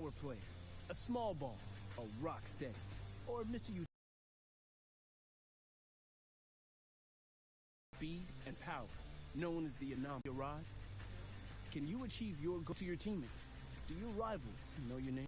power player, a small ball, a rock steady, or Mr. Speed and power, known as the anomaly, arrives? Can you achieve your goal to your teammates? Do your rivals know your name?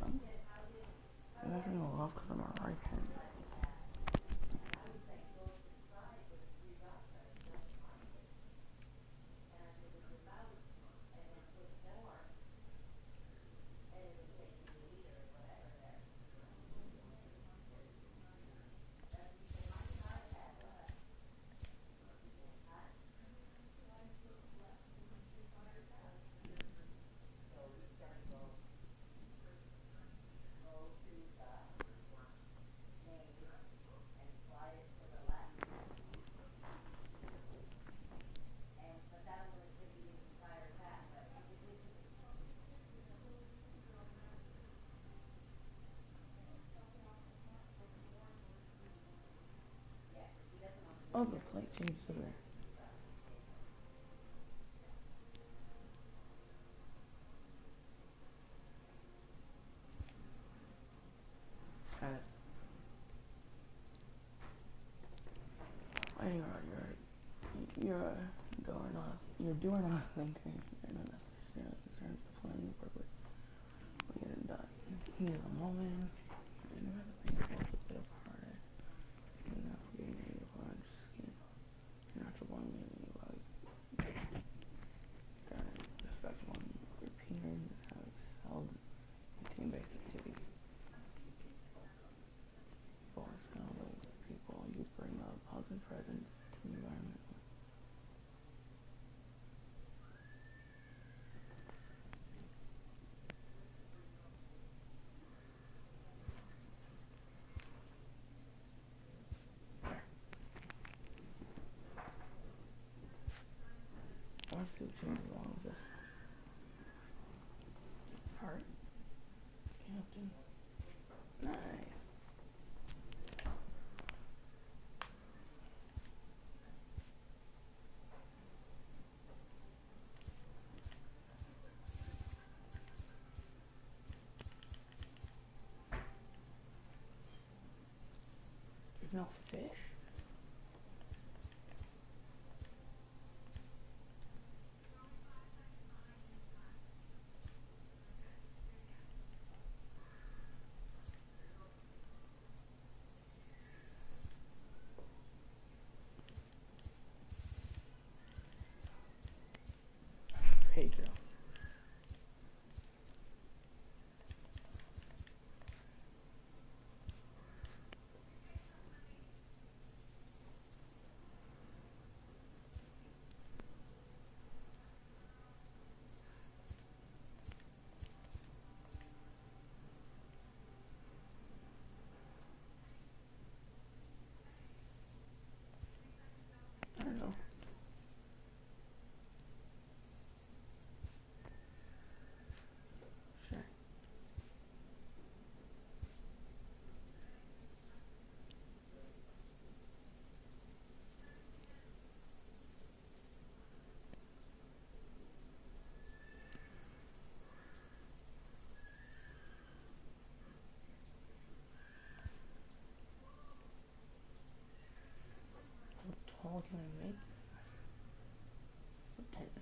I'm having a lot because I'm a right-handed. Oh, the plate changed to there. Anyway, you're doing a thinking. You're not necessarily concerned with the plan you work with. We get it done. Heat of the moment. You know how to think about the bit of harder. You're not being able to just skin. You're not the one meaning you like. The fact one repeating have excelled in team-based activities. You've always found ways with people. You bring a positive presence to the environment. I want to see what changes along with this. Heart. Captain. Nice. There's no fish? Pedro. I don't know. Sure. How tall can I make? Potato.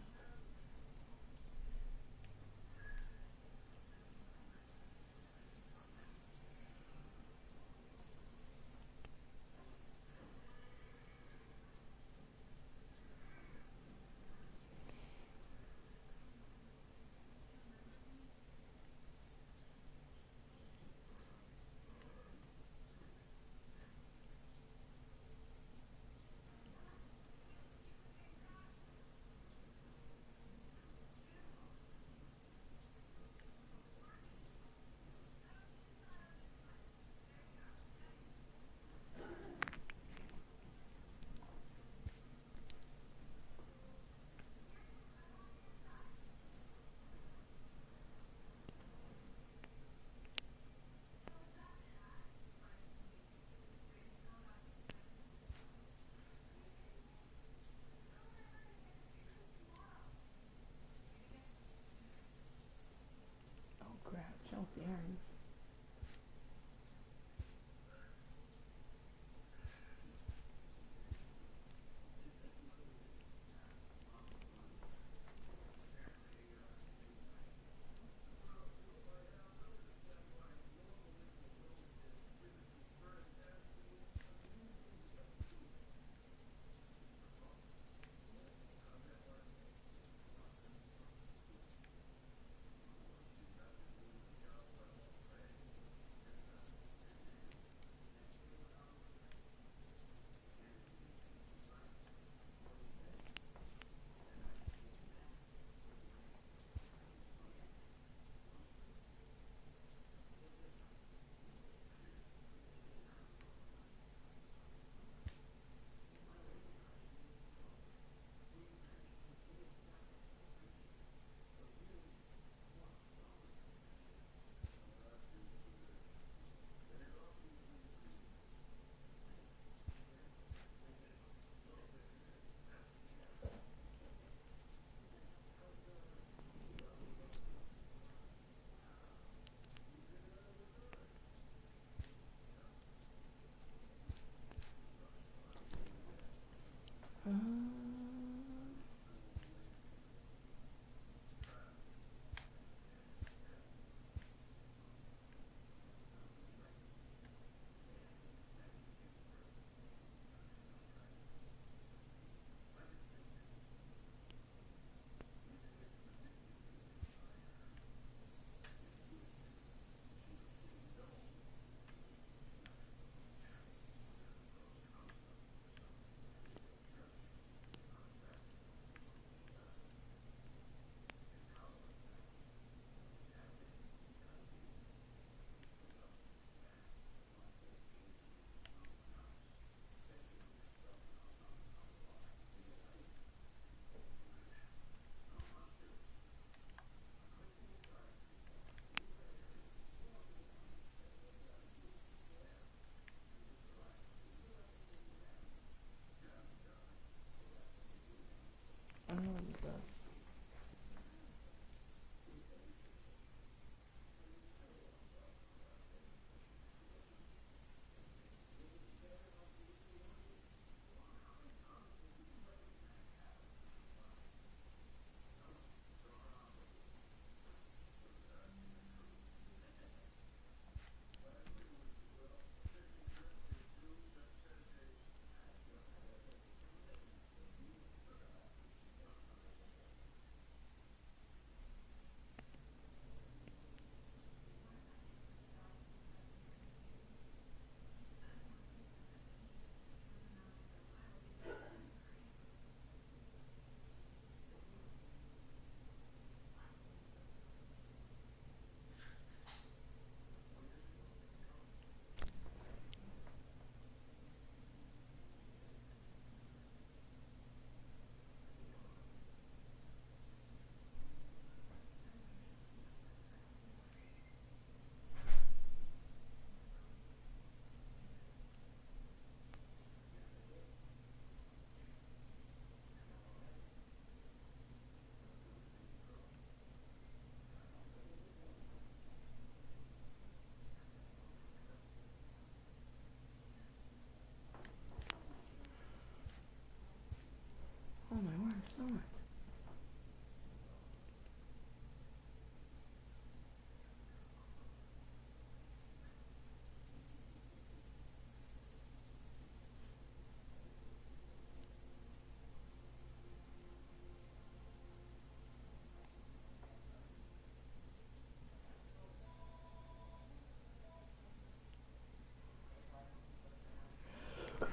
Oh crap, jump bearings.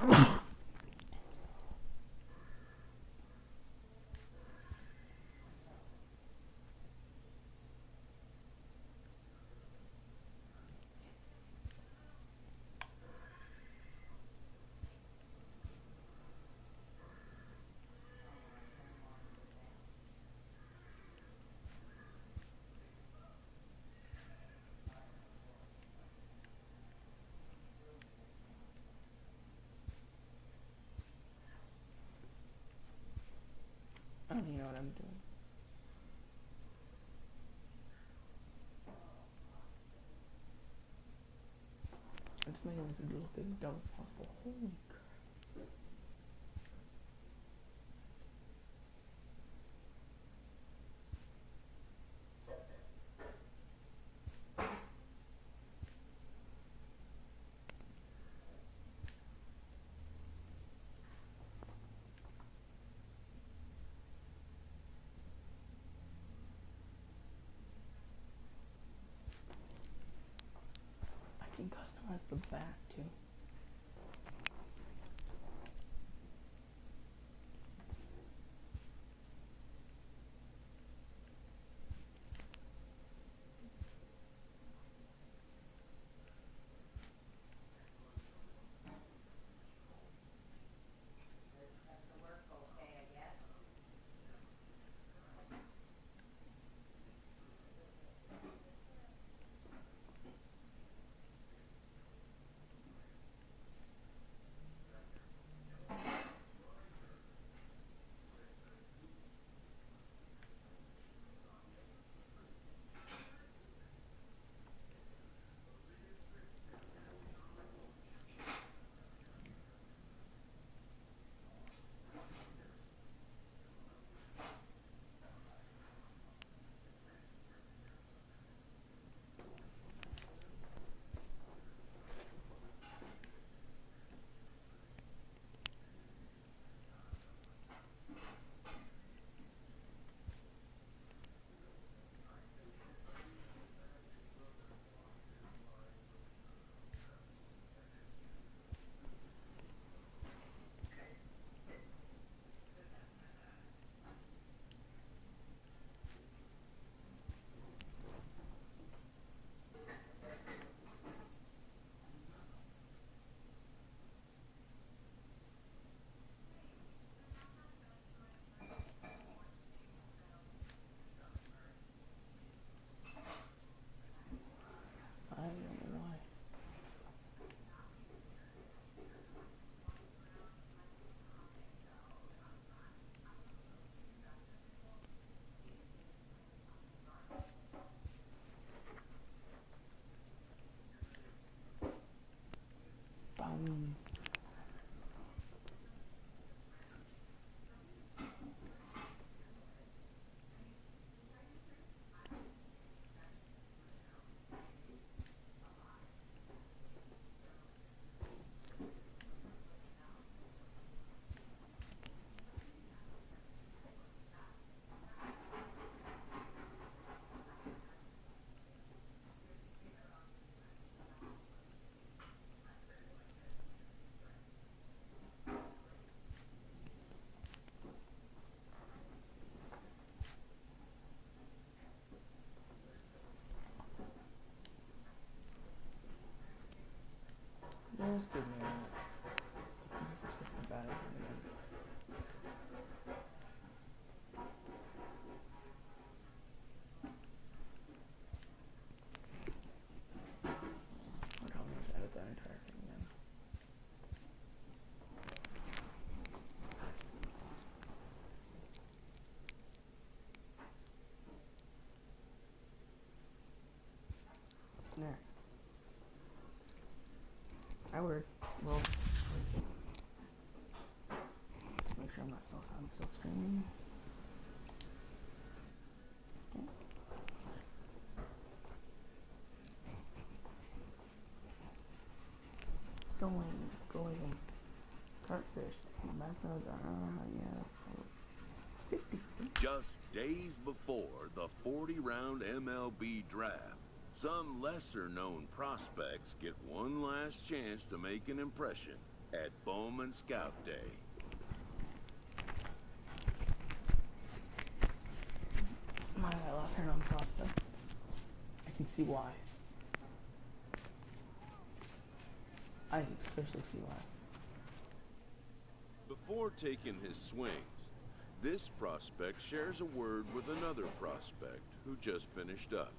I don't even know what I'm doing. I'm just making this look as dumb as possible. Holy crap. I can customize the back too. I don't know why. Bum. Just give me a minute. Just thinking about it again. I'll probably just edit that entire thing again. There. I would. Well, make sure I'm still streaming. Okay. Going. Cartfish. Messos yeah. 50. Just days before the 40-round MLB draft, some lesser-known prospects get one last chance to make an impression. at Bowman Scout Day. My I lost her on prospect. I can see why. I can especially see why. Before taking his swings, this prospect shares a word with another prospect who just finished up.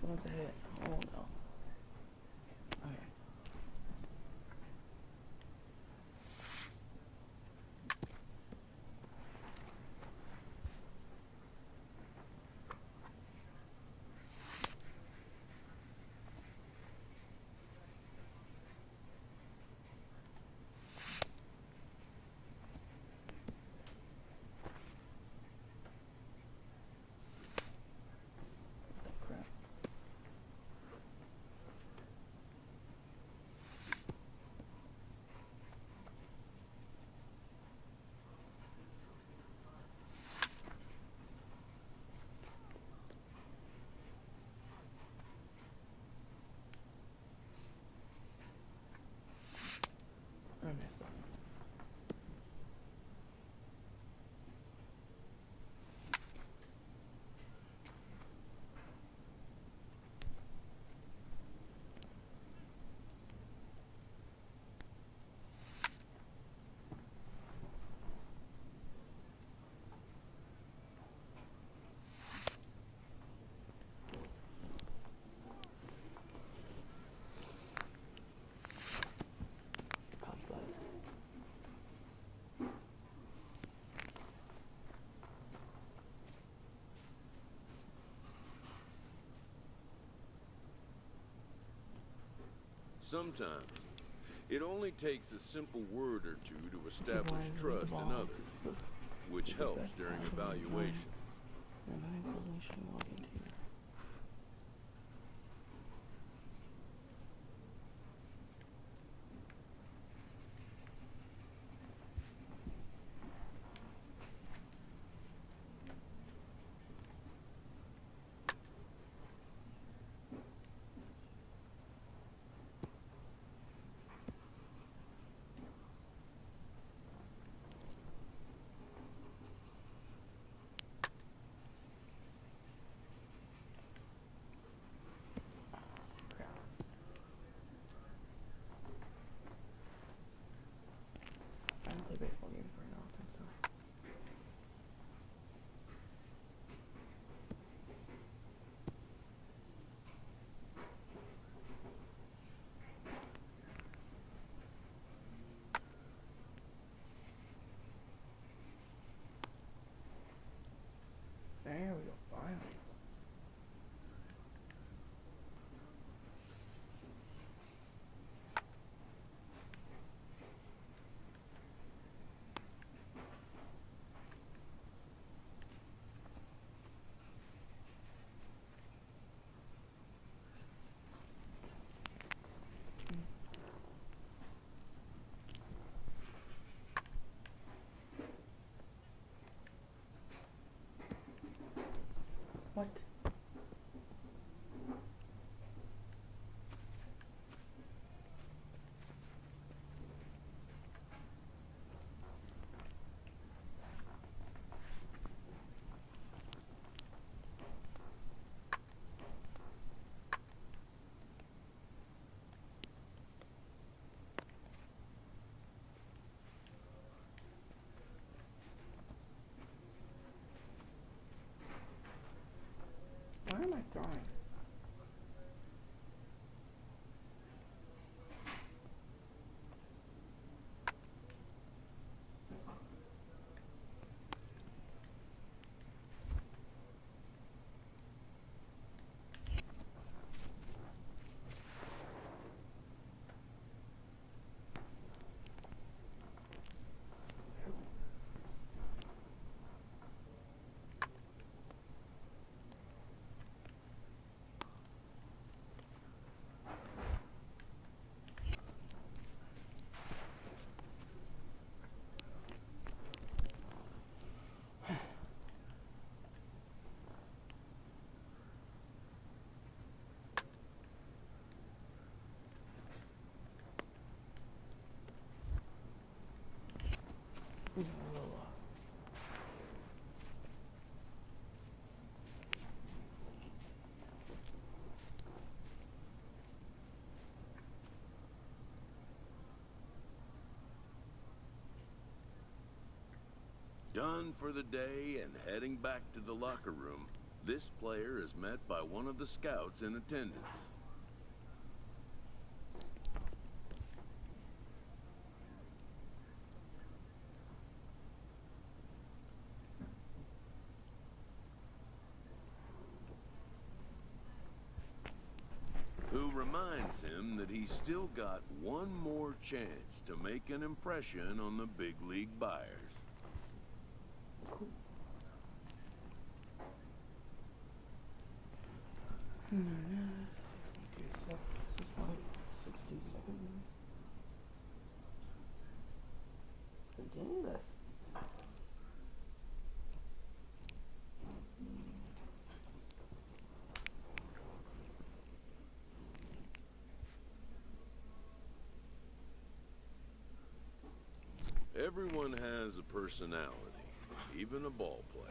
What's a hit? Oh no. Okay. Crap. I missed that. Pop that. Sometimes, it only takes a simple word or two to establish Why is the trust in ball- others, which helps during evaluation. And I think we should log into here. Done for the day and heading back to the locker room, this player is met by one of the scouts in attendance. Who reminds him that he's still got one more chance to make an impression on the big league buyers. Cool. This is like 60 seconds. Continue this. Everyone has a personality, even a ball player.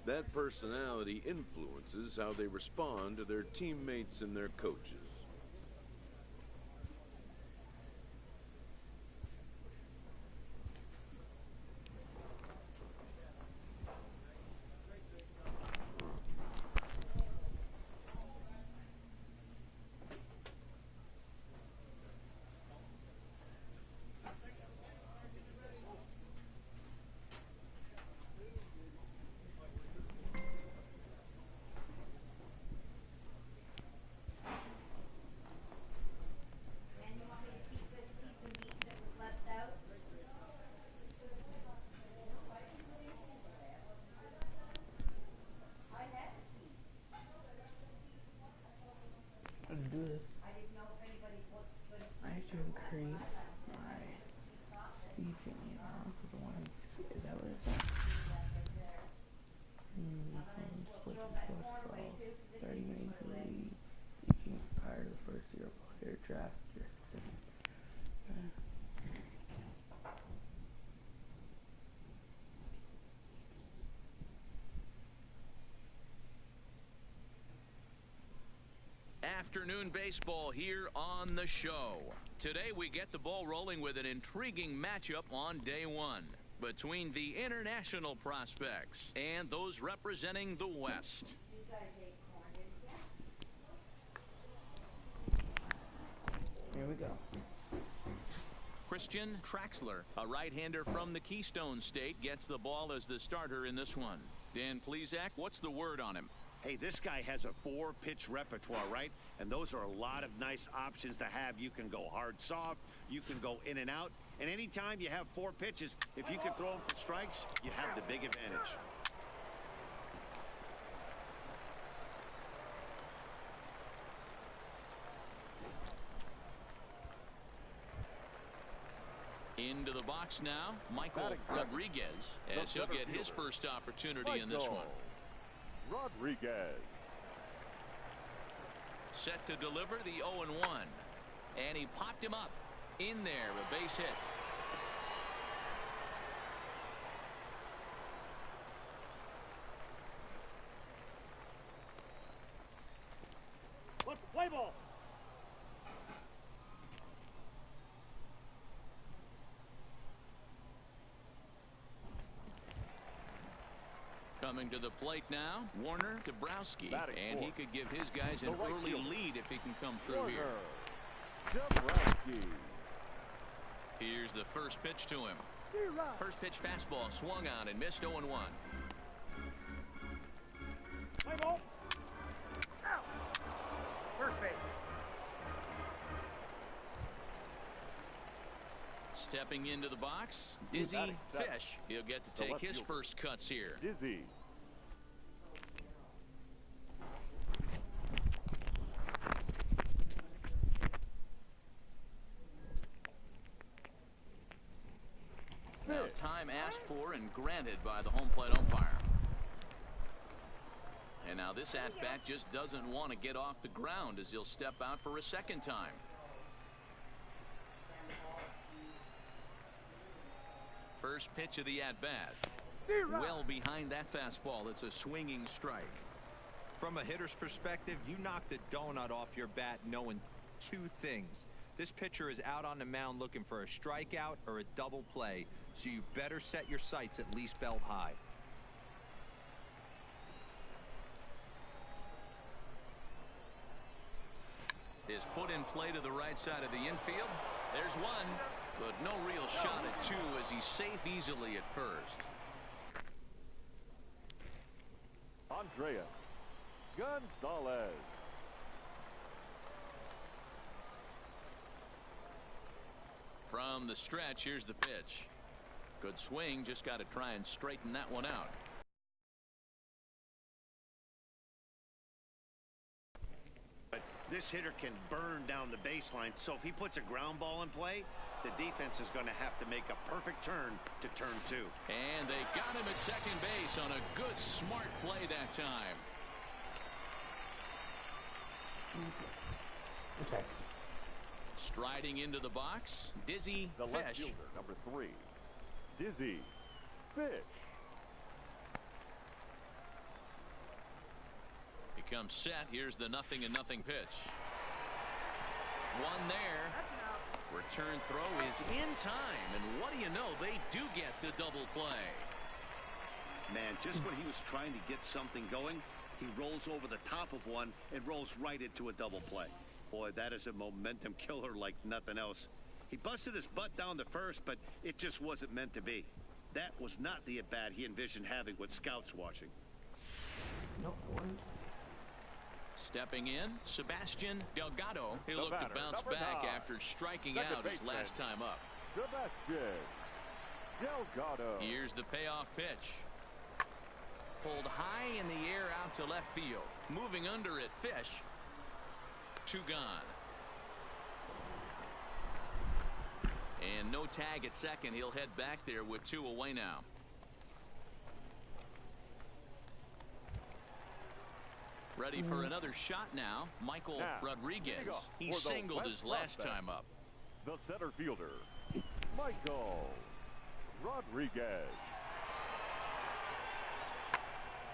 That personality influences how they respond to their teammates and their coaches. Do this. I have to increase my speed feeling because I want to. Is that what it's at? Switch for 30 minutes lead. You can hire the first year player draft. Afternoon baseball here on the show. Today we get the ball rolling with an intriguing matchup on day one between the international prospects and those representing the West. Here we go. Christian Traxler, a right-hander from the Keystone State, gets the ball as the starter in this one. Dan Plesac, what's the word on him? Hey, this guy has a 4-pitch repertoire, right? And those are a lot of nice options to have. You can go hard, soft. You can go in and out. And anytime you have 4 pitches, if you can throw them for strikes, you have the big advantage. Into the box now, Michael Rodriguez, as he'll get his first opportunity in this one. Rodriguez. Set to deliver the 0-1. And he popped him up. In there, a base hit. Let's play ball. Coming to the plate now, Warner Dabrowski, and he could give his guys an early lead if he can come through here. Dabrowski. Here's the first pitch to him. First pitch fastball swung on and missed 0-1. Play ball. Out. First base. Stepping into the box, Dizzy Fish. He'll get to take his first cuts here. Dizzy. Now time asked for and granted by the home plate umpire. And now this at-bat just doesn't want to get off the ground as he'll step out for a second time. First pitch of the at-bat. Well behind that fastball. It's a swinging strike. From a hitter's perspective, you knocked a donut off your bat knowing 2 things. This pitcher is out on the mound looking for a strikeout or a double play. so you better set your sights at least belt high. Is put in play to the right side of the infield. There's one, but no real shot at two as he's safe easily at first. Andreas Gonzalez. From the stretch, here's the pitch. Good swing, just got to try and straighten that one out. But this hitter can burn down the baseline, so if he puts a ground ball in play, the defense is going to have to make a perfect turn to turn two. And they got him at second base on a good, smart play that time. Okay. Striding into the box, Dizzy The left Fish. fielder, number 3, Dizzy Fish. He comes set. Here's the 0-0 pitch. One there. Return throw is in time, and what do you know? They do get the double play. Man, just when he was trying to get something going, he rolls over the top of one and rolls right into a double play. Boy, that is a momentum killer like nothing else. He busted his butt down the first, but it just wasn't meant to be. That was not the at-bat he envisioned having with scouts watching. Nope. Stepping in, Sebastian Delgado. He looked to bounce back after striking out his last time up. Sebastian Delgado. Here's the payoff pitch. Pulled high in the air out to left field. Moving under it, Fish. 2 gone. And no tag at second. He'll head back there with 2 away now. Ready for another shot now. Michael Rodriguez. He singled his last time up. The center fielder, Michael Rodriguez.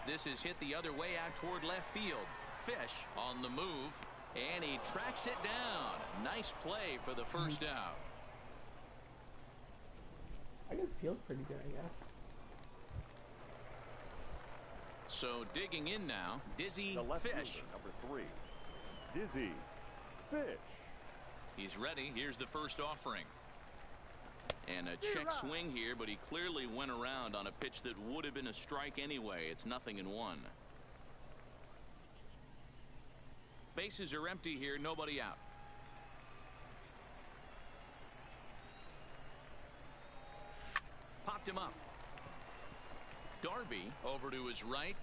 This is hit the other way out toward left field. Fish on the move, and he tracks it down. Nice play for the first out. I guess feels pretty good, I guess. So digging in now, Dizzy The left Fish. fielder, number 3, Dizzy Fish. He's ready. Here's the first offering. And a check swing here, but he clearly went around on a pitch that would have been a strike anyway. It's 0-1. Bases are empty here. Nobody out. Popped him up. Darby over to his right.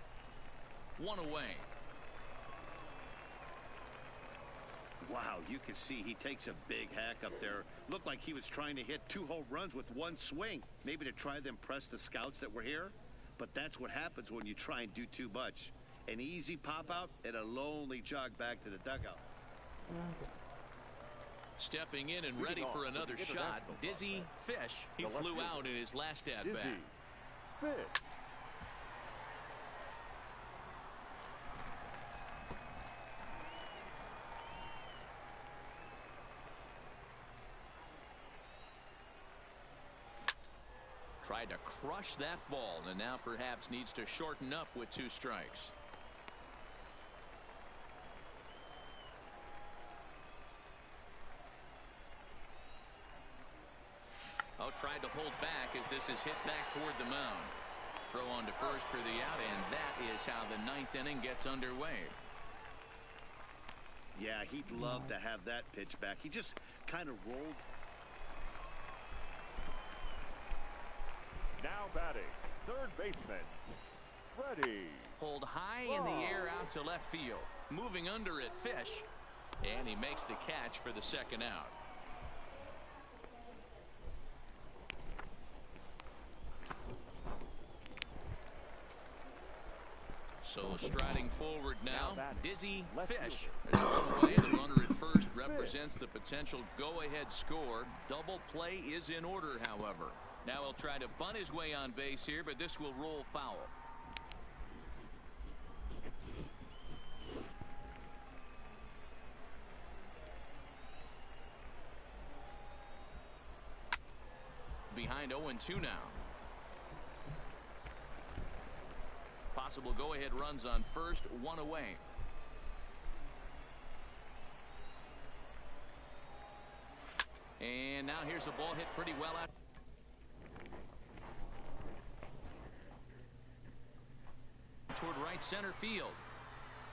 1 away. Wow, you can see he takes a big hack up there. Looked like he was trying to hit 2 home runs with 1 swing. Maybe to try to impress the scouts that were here. But that's what happens when you try and do too much. An easy pop out and a lonely jog back to the dugout. Stepping in and ready for another shot, Dizzy Fish. He flew out in his last at-bat. Dizzy Fish. Tried to crush that ball and now perhaps needs to shorten up with 2 strikes. Oh, tried to hold back as this is hit back toward the mound. Throw on to first for the out, and that is how the 9th inning gets underway. Yeah, he'd love to have that pitch back. He just kind of rolled. Now batting, third baseman, Freddie. Pulled high in the air out to left field. Moving under it, Fish. And he makes the catch for the second out. So striding forward now, Dizzy Fish. There's 1 away. The runner at first represents the potential go-ahead score. Double play is in order, however. Now he'll try to bunt his way on base here, but this will roll foul. behind 0-2 now. Possible go-ahead runs on first, one away. And now here's a ball hit pretty well out toward right center field.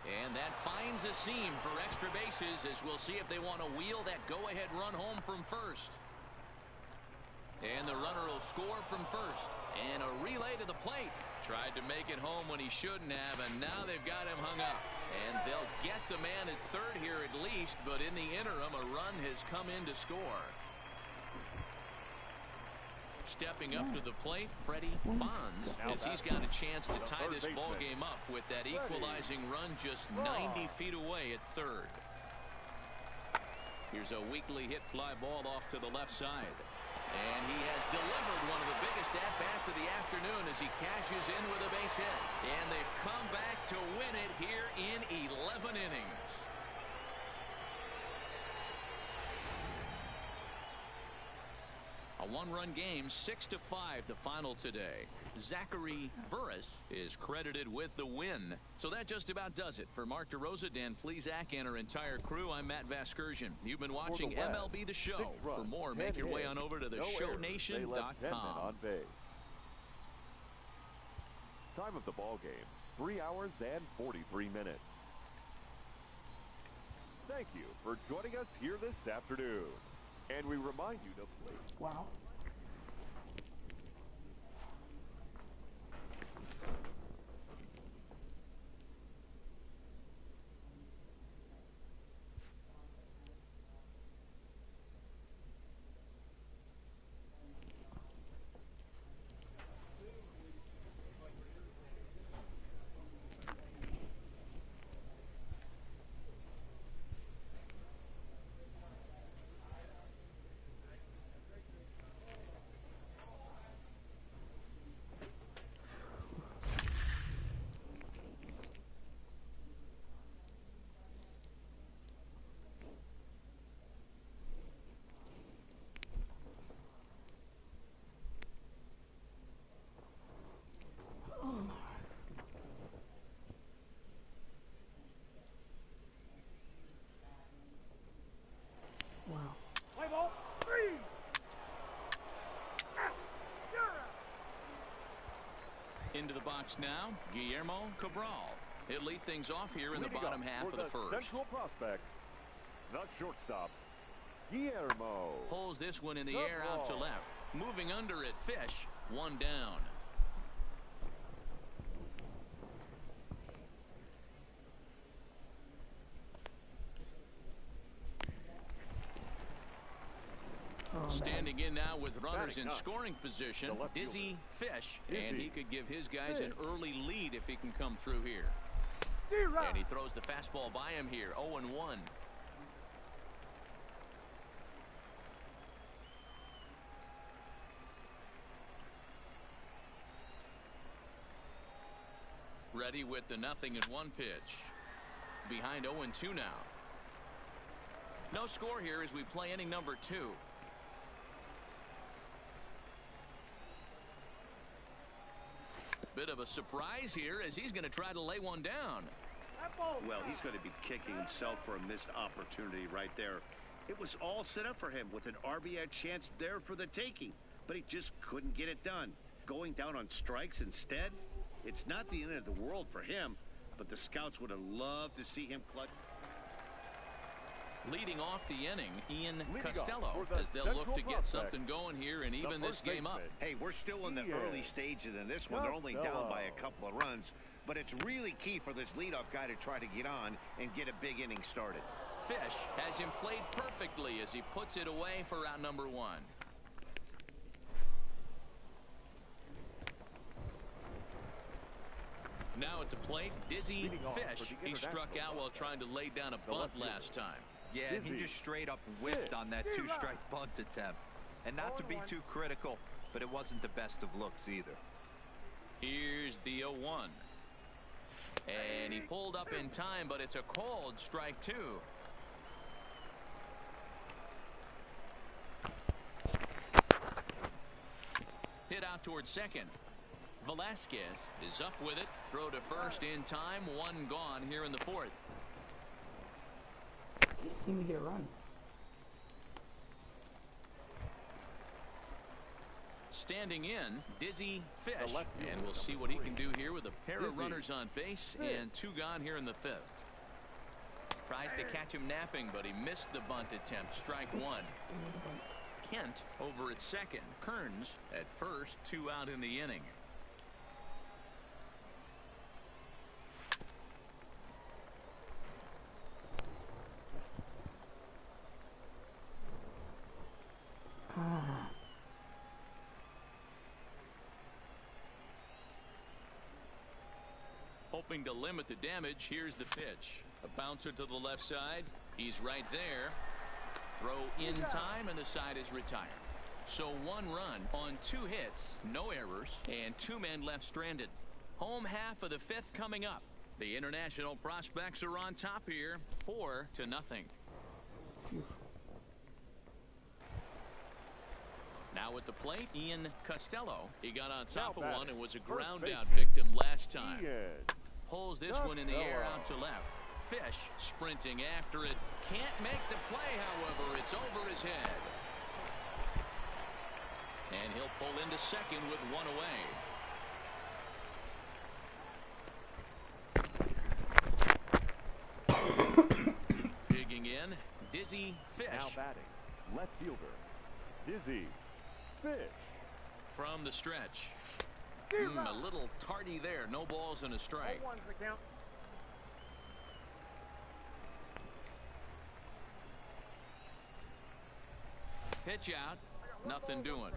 And that finds a seam for extra bases, as we'll see if they want to wheel that go-ahead run home from first. And the runner will score from first. And a relay to the plate. Tried to make it home when he shouldn't have, and now they've got him hung up. And they'll get the man at third here at least, but in the interim, a run has come in to score. Stepping up to the plate, Freddie Bonds, as he's got a chance to tie this ball game up with that equalizing run just 90 feet away at third. Here's a weakly hit fly ball off to the left side. And he has delivered one of the biggest at-bats of the afternoon as he cashes in with a base hit. And they've come back to win it here in 11 innings. A one-run game, 6-5 the final today. Zachary Burris is credited with the win. So that just about does it. For Mark DeRosa, Dan Plesac, and our entire crew, I'm Matt Vasgersian. You've been watching MLB The Show. For more, make your way on over to theshownation.com. Time of the ball game, 3 hours and 43 minutes. Thank you for joining us here this afternoon. And we remind you to play. Wow. Wow. Play ball, 3. Into the box now, Guillermo Cabral. He'll lead things off here in the bottom half of the first. Central prospects, the shortstop, Guillermo. Pulls this one in the air out to left. Moving under it, Fish, one down. Standing in now with runners in scoring position, Dizzy Fish, and he could give his guys an early lead if he can come through here. And he throws the fastball by him here, 0-1. Ready with the 0-1 pitch. Behind 0-2 now. No score here as we play inning number 2. Bit of a surprise here as he's going to try to lay one down. Well, he's going to be kicking himself for a missed opportunity right there. It was all set up for him with an RBI chance there for the taking, but he just couldn't get it done. Going down on strikes instead, it's not the end of the world for him, but the scouts would have loved to see him clutch. Leading off the inning, Ian Costello, as they'll look to get something going here and even this game up. Hey, we're still in the early stages in this one. They're only down by a couple of runs, but it's really key for this leadoff guy to try to get on and get a big inning started. Fish has him played perfectly as he puts it away for out number 1. Now at the plate, Dizzy Fish. He struck out while trying to lay down a bunt last time. Yeah, he just straight up whiffed on that 2-strike bunt attempt. And not to be too critical, but it wasn't the best of looks either. Here's the 0-1. And he pulled up in time, but it's a called strike 2. hit out towards second. Velasquez is up with it. Throw to first in time. One gone here in the fourth. See me get a run. Standing in, Dizzy Fish. And we'll see what he can do here with a pair of runners on base and 2 gone here in the fifth. Tries to catch him napping, but he missed the bunt attempt. Strike one. Kent over at second. Kearns at first. 2 out in the inning. Hoping to limit the damage. Here's the pitch. A bouncer to the left side. He's right there. Throw in time, and the side is retired. So 1 run on 2 hits, no errors, and 2 men left stranded. Home half of the fifth coming up. The international prospects are on top here, 4-0. Now at the plate, Ian Costello. He got on top of one and was a ground out victim last time. Pulls this one in the air out to left. Fish sprinting after it. Can't make the play, however. It's over his head. And he'll pull into second with 1 away. Digging in, Dizzy Fish. Now batting, left fielder, Dizzy Fish. From the stretch. A little tardy there. No balls and a strike. Pitch out. Nothing doing.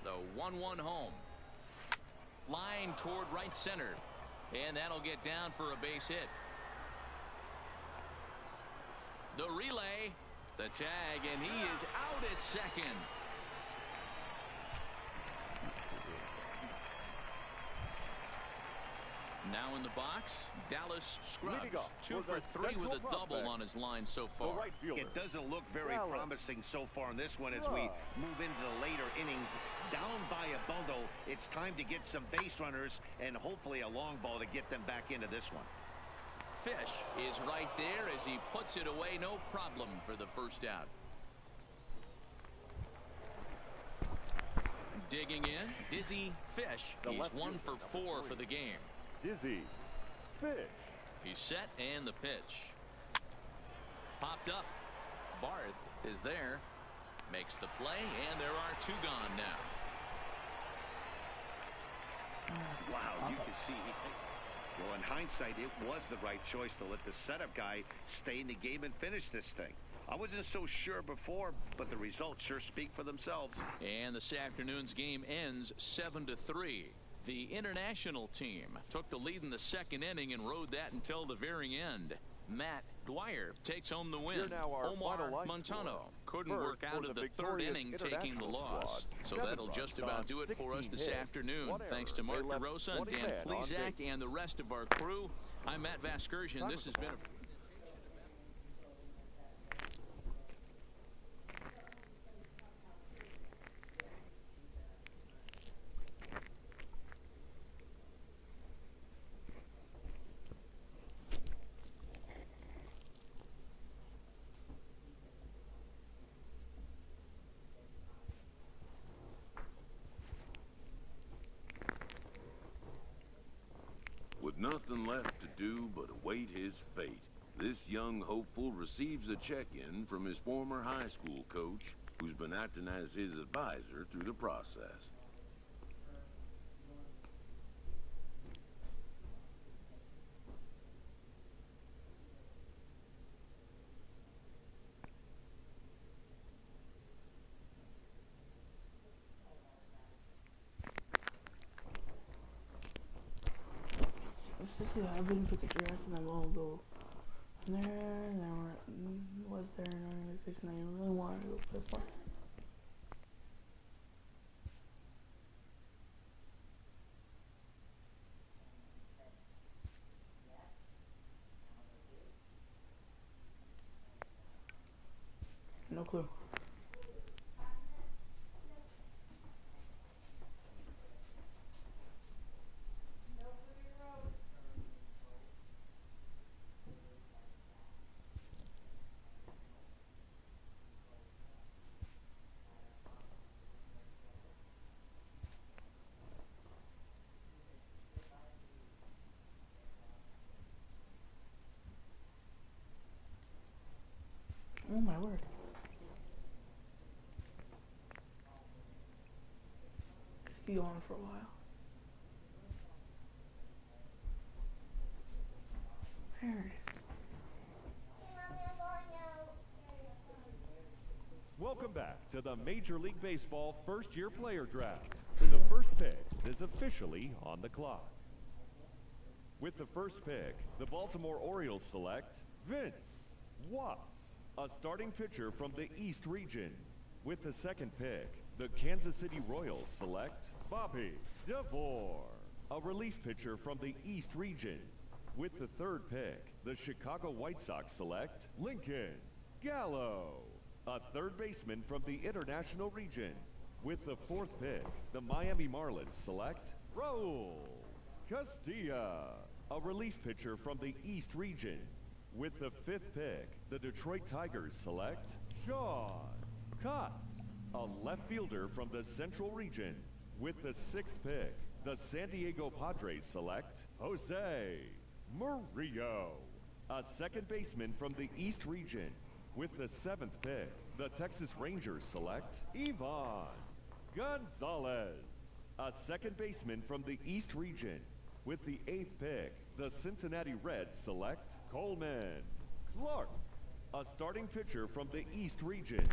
The 1-1 home. Line toward right center. And that'll get down for a base hit. The relay, the tag, and he is out at second. Now in the box, Dallas Scruggs. 2 for 3 with a double on his line so far. It doesn't look very promising so far in this one as we move into the later innings. Down by a bundle, it's time to get some base runners and hopefully a long ball to get them back into this one. Fish is right there as he puts it away. No problem for the first out. Digging in, Dizzy Fish. He's 1 for 4 for the game. Dizzy Fish. He's set and the pitch. Popped up. Barth is there. Makes the play, and there are 2 gone now. Wow, you can see. Well, in hindsight, it was the right choice to let the setup guy stay in the game and finish this thing. I wasn't so sure before, but the results sure speak for themselves. And this afternoon's game ends 7-3. The international team took the lead in the second inning and rode that until the very end. Matt Dwyer takes home the win. Omar Montano couldn't work out of the third inning, taking the loss. So that'll just about do it for us this afternoon. Thanks to Mark DeRosa and Dan Plesac and the rest of our crew. I'm Matt Vasgersian. This has been a With nothing left to do but await his fate, this young hopeful receives a check-in from his former high school coach, who's been acting as his advisor through the process. Especially I wouldn't put the draft and I won't go there. There was there an organization I didn't really want to go play for. No clue. Oh my word. This be on for a while. There it is. Welcome back to the Major League Baseball first-year player draft. The first pick is officially on the clock. With the first pick, the Baltimore Orioles select Vince Watts, a starting pitcher from the East region. With the second pick, the Kansas City Royals select Bobby DeVore, a relief pitcher from the East region. With the third pick, the Chicago White Sox select Lincoln Gallo, a third baseman from the International region. With the fourth pick, the Miami Marlins select Raul Castilla, a relief pitcher from the East region. With the fifth pick, the Detroit Tigers select Sean Kutz, a left fielder from the Central region. With the sixth pick, the San Diego Padres select Jose Murillo, a second baseman from the East region. With the seventh pick, the Texas Rangers select Ivan Gonzalez, a second baseman from the East region. With the eighth pick, the Cincinnati Reds select Coleman Clark, a starting pitcher from the East region.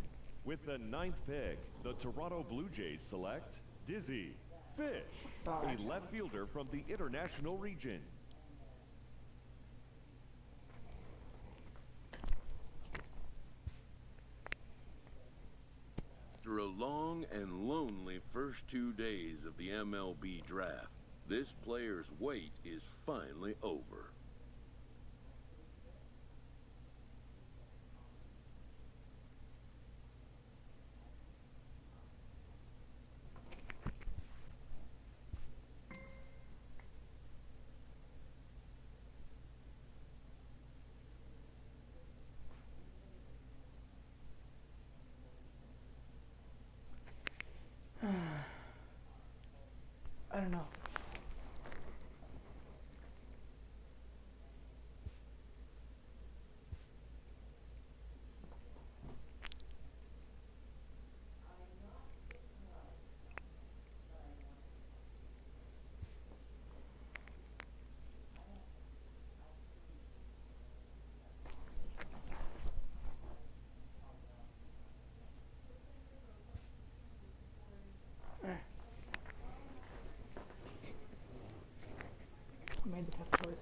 With the ninth pick, the Toronto Blue Jays select Dizzy Fish, a left fielder from the International region. After a long and lonely first 2 days of the MLB draft, this player's wait is finally over. I don't know. I made the tough choice.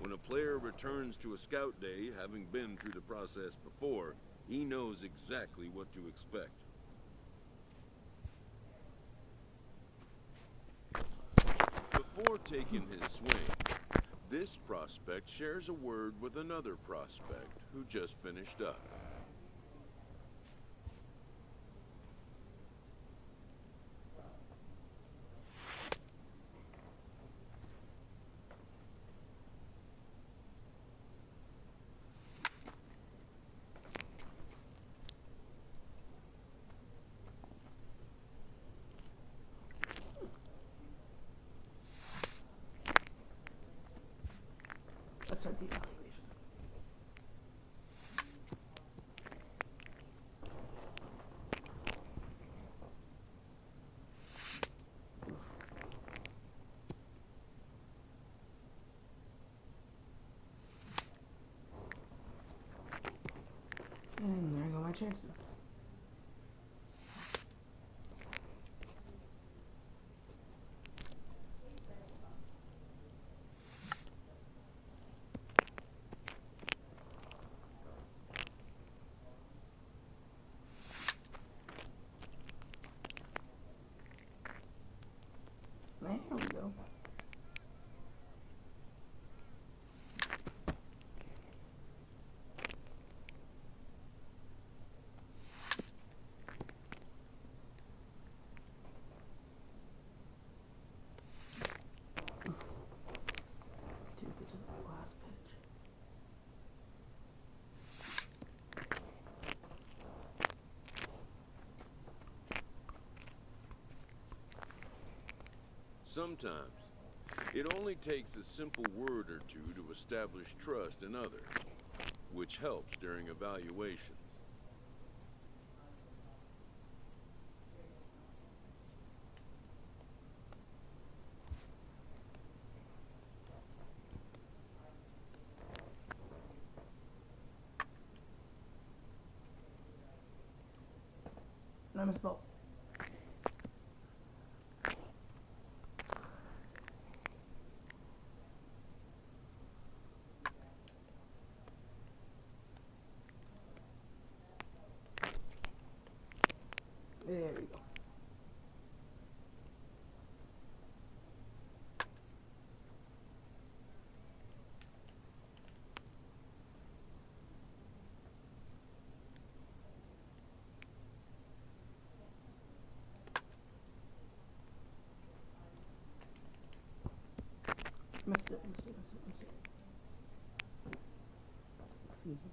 When a player returns to a scout day, having been through the process before, he knows exactly what to expect. Before taking his swing, this prospect shares a word with another prospect who just finished up. Let's start the evaluation. And there go my chances. Sometimes, it only takes a simple word or two to establish trust in others, which helps during evaluations. Let me stop. There we go. Missed it. Excuse me.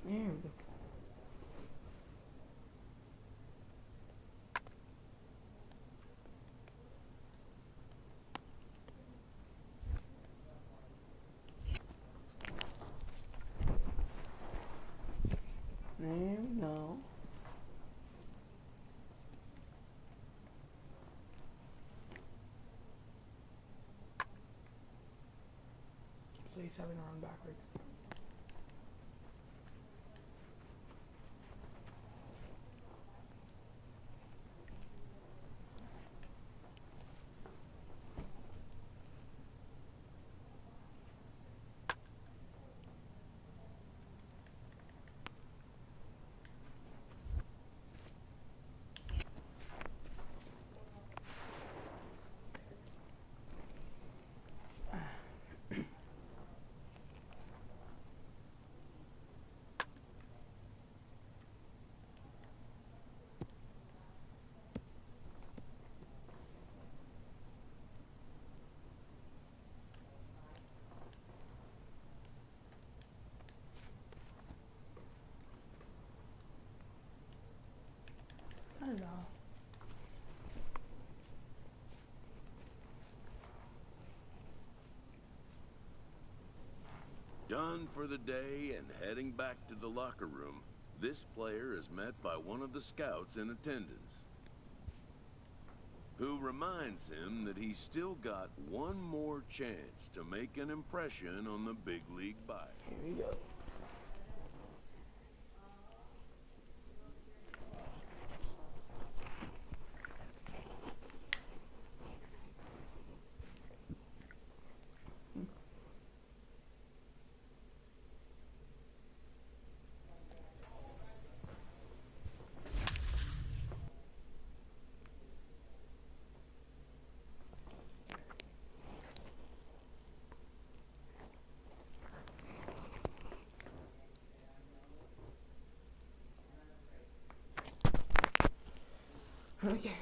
There we go. There we go. So he's having to run backwards. I don't know. Done for the day and heading back to the locker room, this player is met by one of the scouts in attendance, who reminds him that he's still got one more chance to make an impression on the big league bike. Here we go. Okay.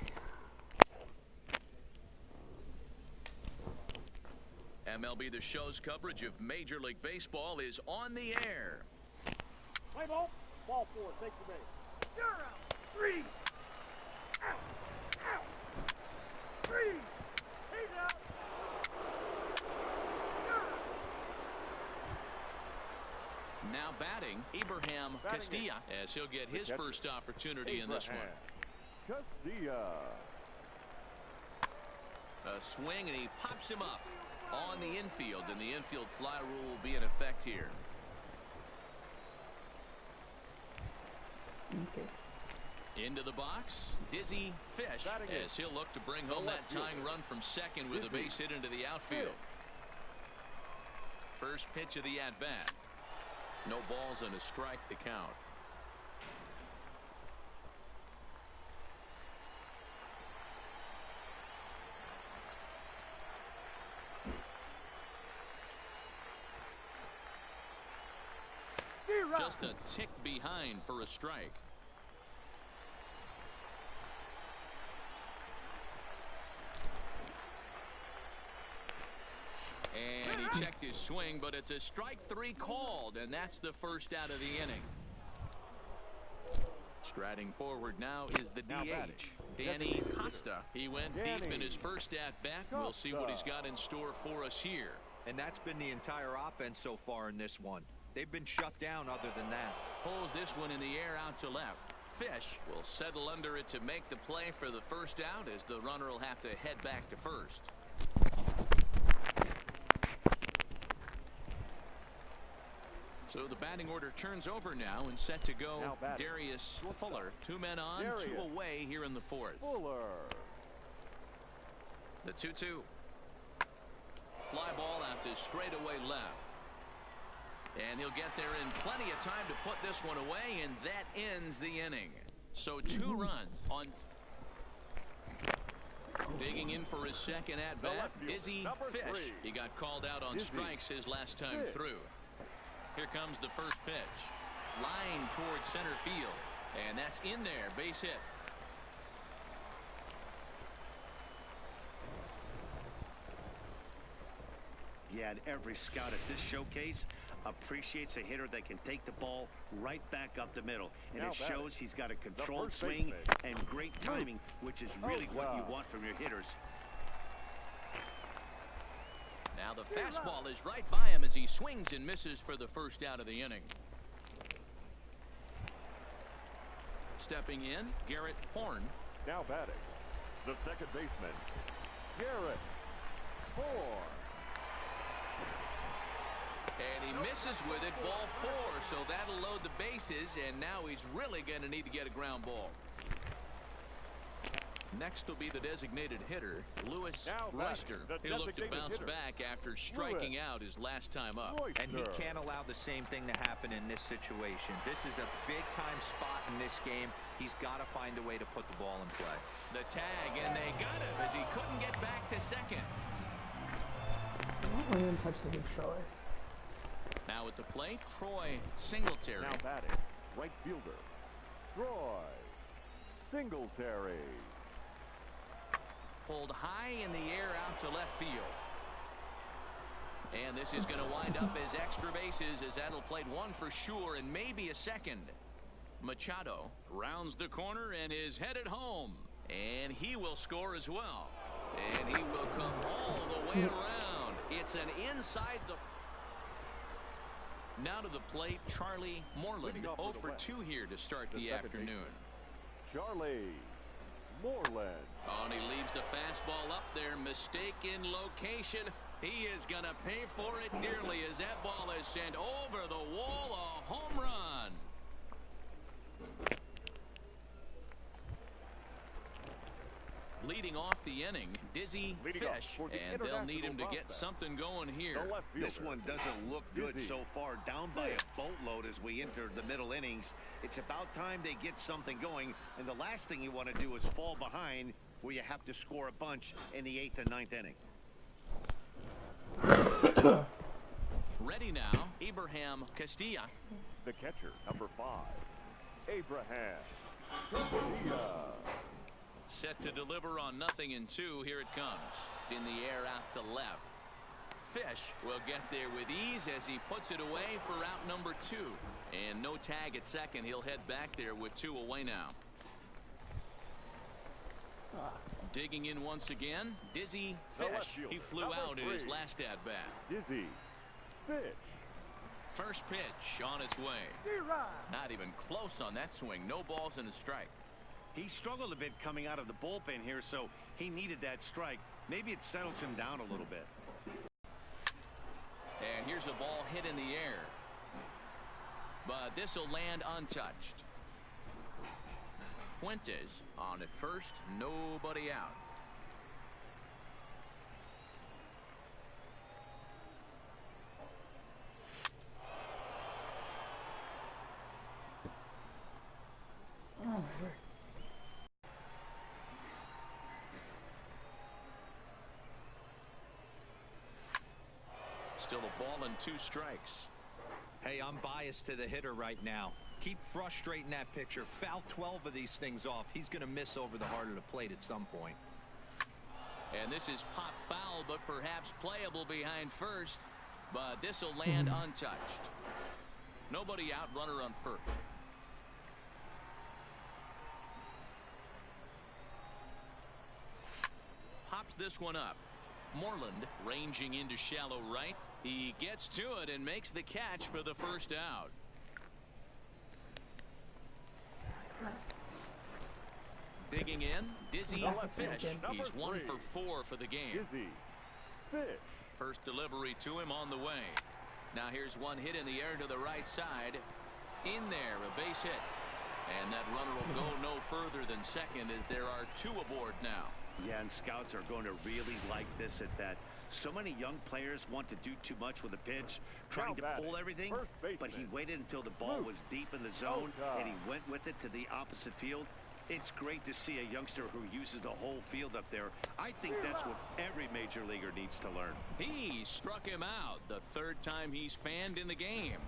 MLB The Show's coverage of Major League Baseball is on the air. Play ball. Ball four. Take the base. You're out. 3. Out. Out. 3. He's out. You're out. Now batting, Abraham Castilla, as he'll get his first opportunity in this one. Castilla. A swing, and he pops him up on the infield, and the infield fly rule will be in effect here. Okay. Into the box, Dizzy Fish, as he'll look to bring home that tying run from second with a base hit into the outfield. First pitch of the at-bat. No balls and a strike to count. just a tick behind for a strike. And he checked his swing, but it's a strike 3 called, and that's the first out of the inning. Striding forward now is the DH, Danny Costa. He went deep in his first at-bat. We'll see what he's got in store for us here. And that's been the entire offense so far in this one. They've been shut down other than that. Pulls this one in the air out to left. Fish will settle under it to make the play for the first out, as the runner will have to head back to first. So the batting order turns over now and set to go. Darius Fuller. 2 men on, 2 away here in the 4th. The 2-2. Fly ball out to straightaway left. And he'll get there in plenty of time to put this one away, and that ends the inning. So 2 runs on. Digging in for his second at-bat, Dizzy Fish. He got called out on strikes his last time through. Here comes the first pitch. Line towards center field. And that's in there. Base hit. Yeah, and every scout at this showcase appreciates a hitter that can take the ball right back up the middle. And it shows he's got a controlled swing and great timing, which is really what you want from your hitters. Now the fastball is right by him as he swings and misses for the first out of the inning. Stepping in, Garrett Horn. Now batting, the second baseman, Garrett Horn. And he misses with it, ball 4, so that'll load the bases, and now he's really going to need to get a ground ball. Next will be the designated hitter, Lewis Royster. He'll look to bounce back after striking out his last time up. And he can't allow the same thing to happen in this situation. This is a big-time spot in this game. He's got to find a way to put the ball in play. The tag, and they got him as he couldn't get back to second. I don't even touch the controller. Now at the plate, Troy Singletary. Now batting, right fielder, Troy Singletary. Pulled high in the air out to left field. And this is going to wind up as extra bases, as that'll play 1 for sure and maybe a second. Machado rounds the corner and is headed home. And he will score as well. And he will come all the way around. It's an inside the... Now to the plate, Charlie Moreland. 0 for 2 here to start the afternoon. Charlie Moreland. Oh, and he leaves the fastball up there. Mistake in location. He is going to pay for it dearly as that ball is sent over the wall. A home run. Leading off the inning, Dizzy Fish, and they'll need him to get something going here. This one doesn't look good so far, down by a boatload as we enter the middle innings. It's about time they get something going, and the last thing you want to do is fall behind where you have to score a bunch in the 8th and 9th inning. Ready now, Abraham Castilla. The catcher, number 5, Abraham Castilla. Set to deliver on 0-2. Here it comes. In the air out to left. Fish will get there with ease as he puts it away for out number 2. And no tag at second. He'll head back there with 2 away now. Digging in once again, Dizzy Fish. He flew out in his last at-bat. Dizzy Fish. First pitch on its way. Not even close on that swing. No balls and a strike. He struggled a bit coming out of the bullpen here, so he needed that strike. Maybe it settles him down a little bit. And here's a ball hit in the air. But this will land untouched. Fuentes on at first, nobody out. Still a ball and 2 strikes. Hey, I'm biased to the hitter right now. Keep frustrating that pitcher. Foul 12 of these things off. He's going to miss over the heart of the plate at some point. And this is pop foul, but perhaps playable behind first. But this will land untouched. Nobody out, runner on first. Pops this one up. Moreland ranging into shallow right. He gets to it and makes the catch for the first out. Digging in, Dizzy Fish. He's 1 for 4 for the game. Dizzy Fish. First delivery to him on the way. Now here's one hit in the air to the right side. In there, a base hit. And that runner will go no further than second as there are 2 aboard now. Yeah, and scouts are going to really like this at that. So many young players want to do too much with a pitch, trying to pull everything, but he waited until the ball was deep in the zone, and he went with it to the opposite field. It's great to see a youngster who uses the whole field up there. I think that's what every major leaguer needs to learn. He struck him out the 3rd time he's fanned in the game.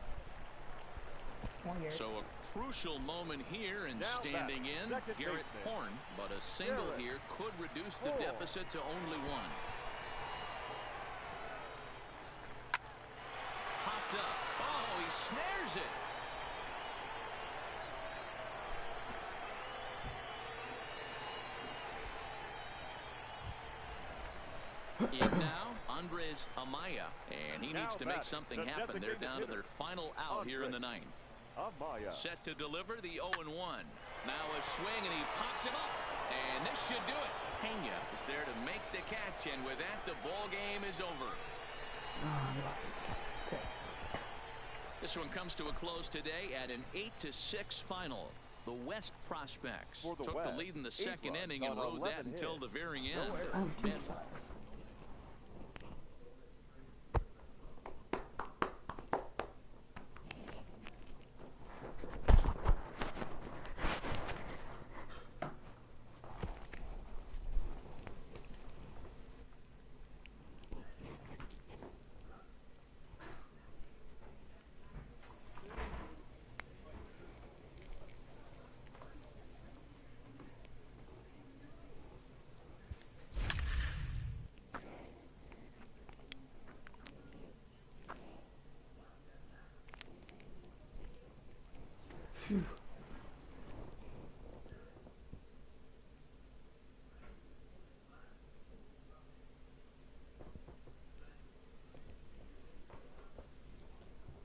So a crucial moment here, and standing in, Garrett Horn. But a single here could reduce the deficit to only 1. Popped up. Oh, he snares it. In now, Andres Amaya, and he needs to make something happen. They're down to their final out here in the 9th. Set to deliver the 0-1. Now a swing, and he pops him up, and this should do it. Pena is there to make the catch, and with that, the ball game is over. This one comes to a close today at an 8-6 final. The West Prospects took the lead in the 2nd inning and rode that until the very end. Phew.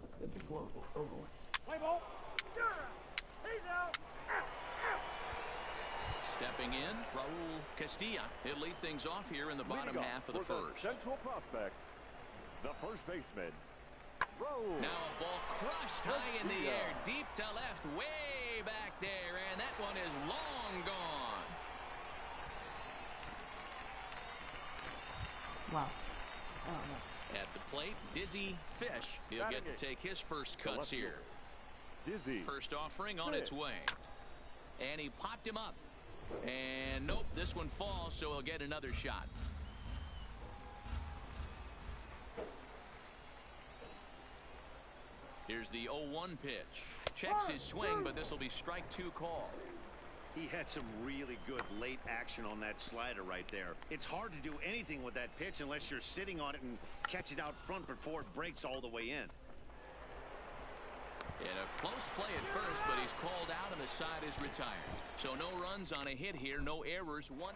Let's get this one over with. Play ball. He's out. Stepping in, Raul Castilla. He'll lead things off here in the bottom half of the first. Central Prospects, the first baseman. Now a ball crushed high in the air, deep to left, way back there, and that one is long gone. Wow. I don't know. At the plate, Dizzy Fish. He'll get to take his first cuts here. Dizzy. First offering on its way. And he popped him up. And nope, this one falls, so he'll get another shot. Here's the 0-1 pitch. Checks his swing, but this will be strike 2 call. He had some really good late action on that slider right there. It's hard to do anything with that pitch unless you're sitting on it and catch it out front before it breaks all the way in. In a close play at first, but he's called out and the side is retired. So no runs on a hit here, no errors. One.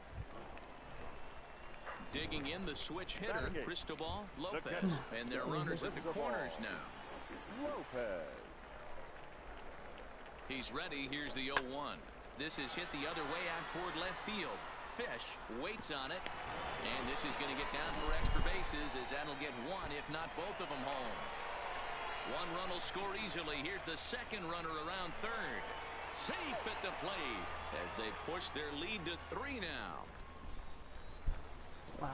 Digging in the switch hitter, Cristobal Lopez. And their runners at the corners now. Lopez. He's ready. Here's the 0-1. This is hit the other way out toward left field. Fish waits on it. And this is going to get down for extra bases as that'll get one, if not both of them home. One run will score easily. Here's the second runner around third. Safe at the plate as they push their lead to 3 now. Wow.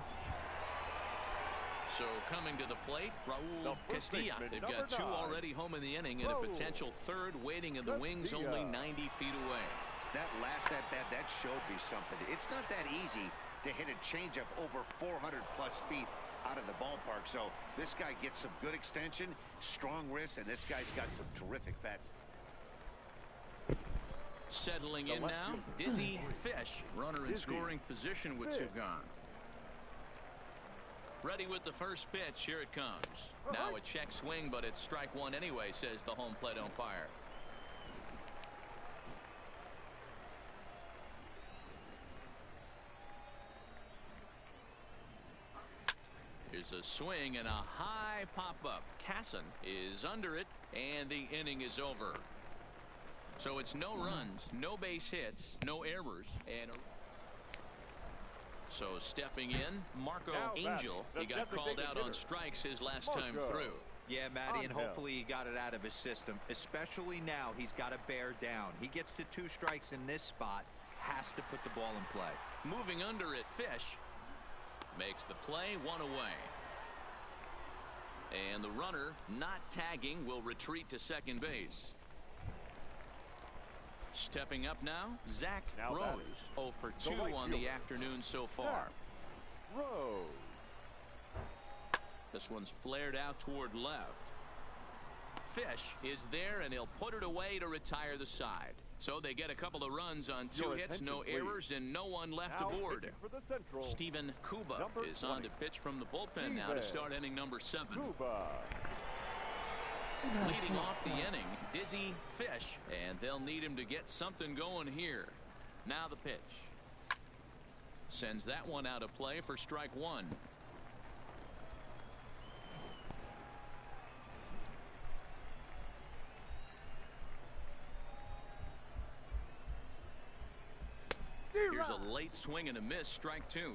So coming to the plate, Raul Castilla. They've got 2 already home in the inning and a potential third waiting in the wings only 90 feet away. That last at-bat, that showed me something. It's not that easy to hit a changeup over 400+ feet out of the ballpark. So this guy gets some good extension, strong wrist, and this guy's got some terrific bats. Settling in now, Dizzy Fish, runner in scoring position with two gone. Ready with the first pitch. Here it comes. Now a check swing, but it's strike one anyway, says the home plate umpire. Here's a swing and a high pop-up. Casson is under it, and the inning is over. So it's no runs, no base hits, no errors, and so stepping in, Marco Angel. He got called out on strikes his last time through. Yeah, Matty, and hopefully he got it out of his system. Especially now, he's got to bear down. He gets the 2 strikes in this spot, has to put the ball in play. Moving under it, Fish makes the play, 1 away. And the runner, not tagging, will retreat to second base. Stepping up now, Zach Rose. 0 for 2 on the afternoon so far. Rose. This one's flared out toward left. Fish is there, and he'll put it away to retire the side. So they get a couple of runs on 2 hits, no errors, and no one left aboard. Steven Kuba is on to pitch from the bullpen now to start inning number 7. Leading off the inning, Dizzy Fish, and they'll need him to get something going here. Now the pitch. Sends that one out of play for strike 1. Here's a late swing and a miss, strike 2.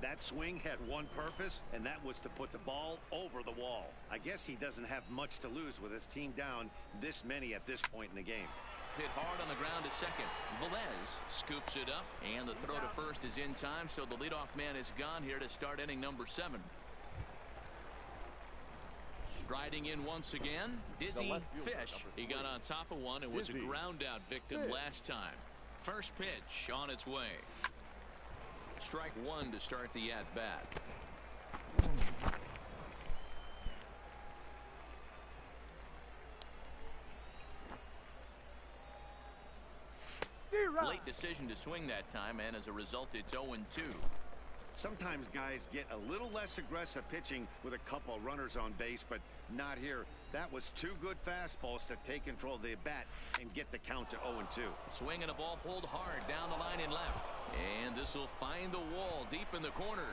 That swing had one purpose, and that was to put the ball over the wall. I guess he doesn't have much to lose with his team down this many at this point in the game. Hit hard on the ground to second. Velez scoops it up, and the throw to first is in time, so the leadoff man is gone here to start inning number 7. Striding in once again, Dizzy Fish. He got on top of one and was a ground out victim last time. First pitch on its way. Strike 1 to start the at-bat. Late decision to swing that time, and as a result, it's 0-2. Sometimes guys get a little less aggressive pitching with a couple of runners on base, but not here. That was 2 good fastballs to take control of the bat and get the count to 0-2. Swing and a ball pulled hard down the line in left. And this will find the wall deep in the corner.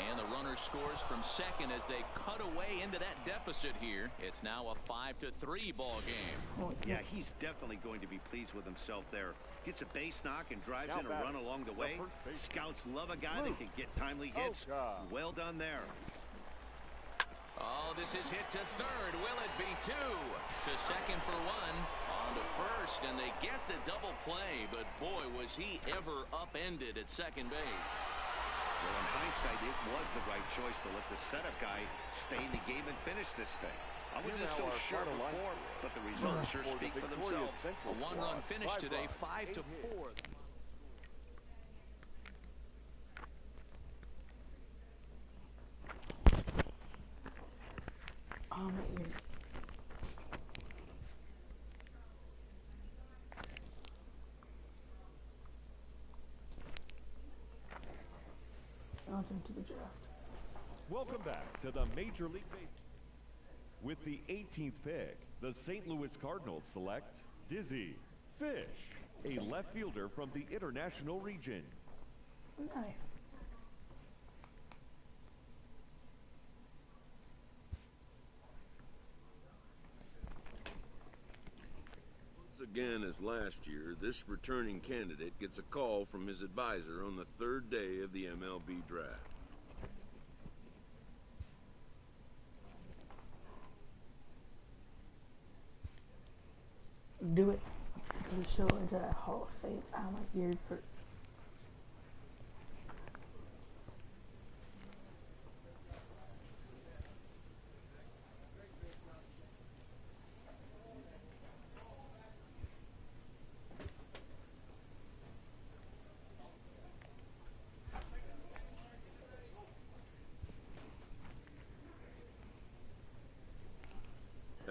And the runner scores from second as they cut away into that deficit here. It's now a 5-3 ball game. Yeah, he's definitely going to be pleased with himself there. Gets a base knock and drives in a run along the way. Scouts love a guy that can get timely hits. Well done there. Oh, this is hit to third. Will it be 2? To second for 1. On to first, and they get the double play. But boy, was he ever upended at second base. Well, in hindsight, it was the right choice to let the setup guy stay in the game and finish this thing. I wasn't so sure before, but the results sure speak for themselves. A 1-run finish today, 5-4. Oh, my ears. On to the draft. Welcome back to the Major League Baseball. With the 18th pick, the St. Louis Cardinals select Dizzy Fish, a left fielder from the International region. Nice. Once again, as last year, this returning candidate gets a call from his advisor on the 3rd day of the MLB draft. Do it. To show into that Hall of Fame. How my ears hurt.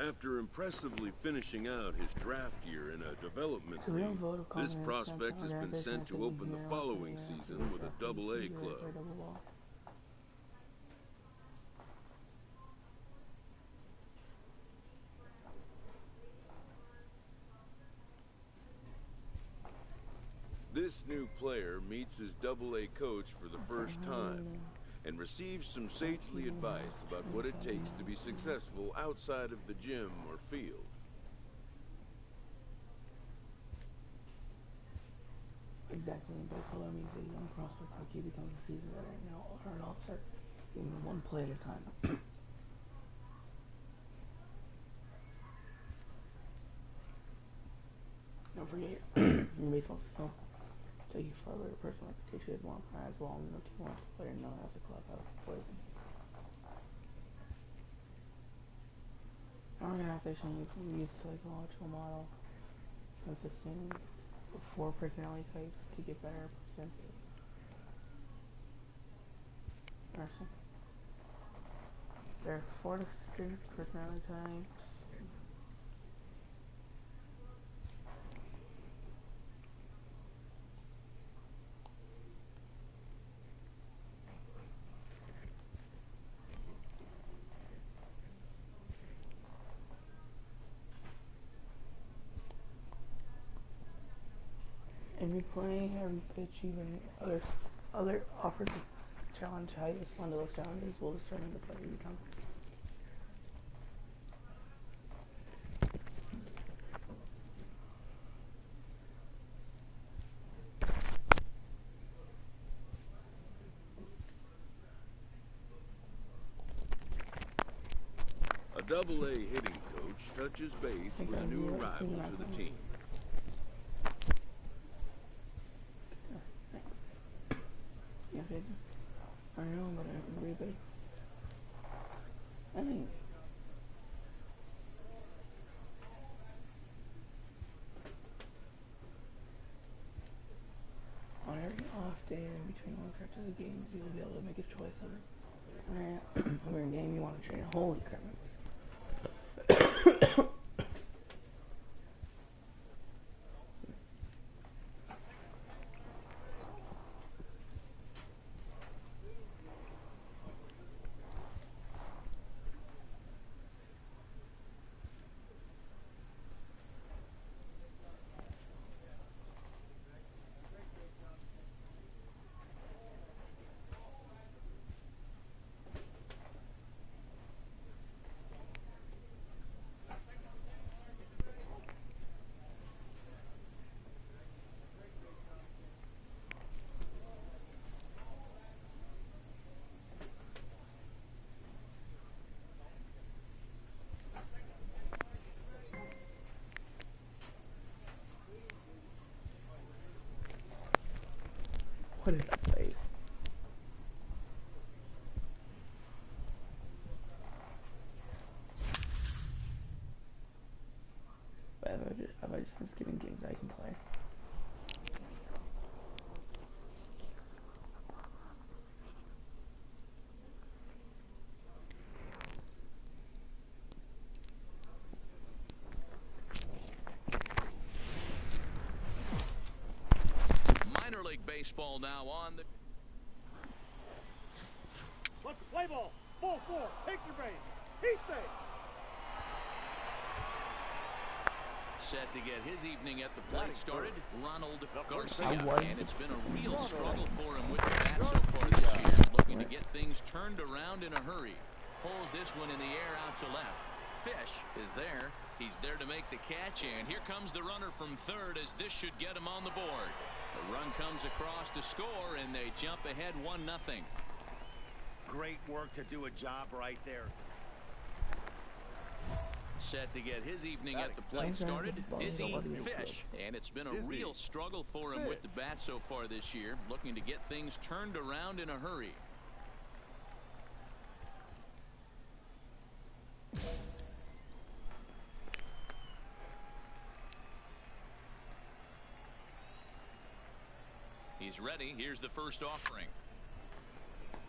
After impressively finishing out his draft year in a development So we don't league, vote of this confidence prospect has been organization sent to activity open the here, following Australia, season with a Double-A club. double ball. This new player meets his Double-A coach for the first time and receives some sagely advice about what it takes to be successful outside of the gym or field. Exactly, in baseball that means a young prospect like you becomes a seasoned veteran now or an all-star, even one play at a time. Don't forget, your baseball skill take you further. A personal reputation is more as well known to one player known as the clubhouse poison. Our organization uses psychological model consisting of 4 personality types to get better perspective. Nursing. There are 4 distinct personality types. Every play, every pitch, even other offers a challenge. How you respond to those challenges will determine the player you become. A Double-A hitting coach touches base with a new arrival to the team. Yeah, I know, but I'm really big. I think on every off day in between one stretch of the games, you'll be able to make a choice of it. Over a game, you want to train. Holy crap. What is that place? But have I just been skipping games I can play? Minor league baseball now on the... Let's play ball. Ball 4. Take your base. He's safe. Set to get his evening at the plate started, Ronald Garcia. I And it's been a real struggle for him with the bat so far this year. Looking to get things turned around in a hurry. Pulls this one in the air out to left. Fish is there. He's there to make the catch, and here comes the runner from third as this should get him on the board. The run comes across to score, and they jump ahead 1-0. Great work to do a job right there. Set to get his evening at the plate started, Dizzy Fish. And it's been a real struggle for him with the bat so far this year, looking to get things turned around in a hurry. He's ready. Here's the first offering.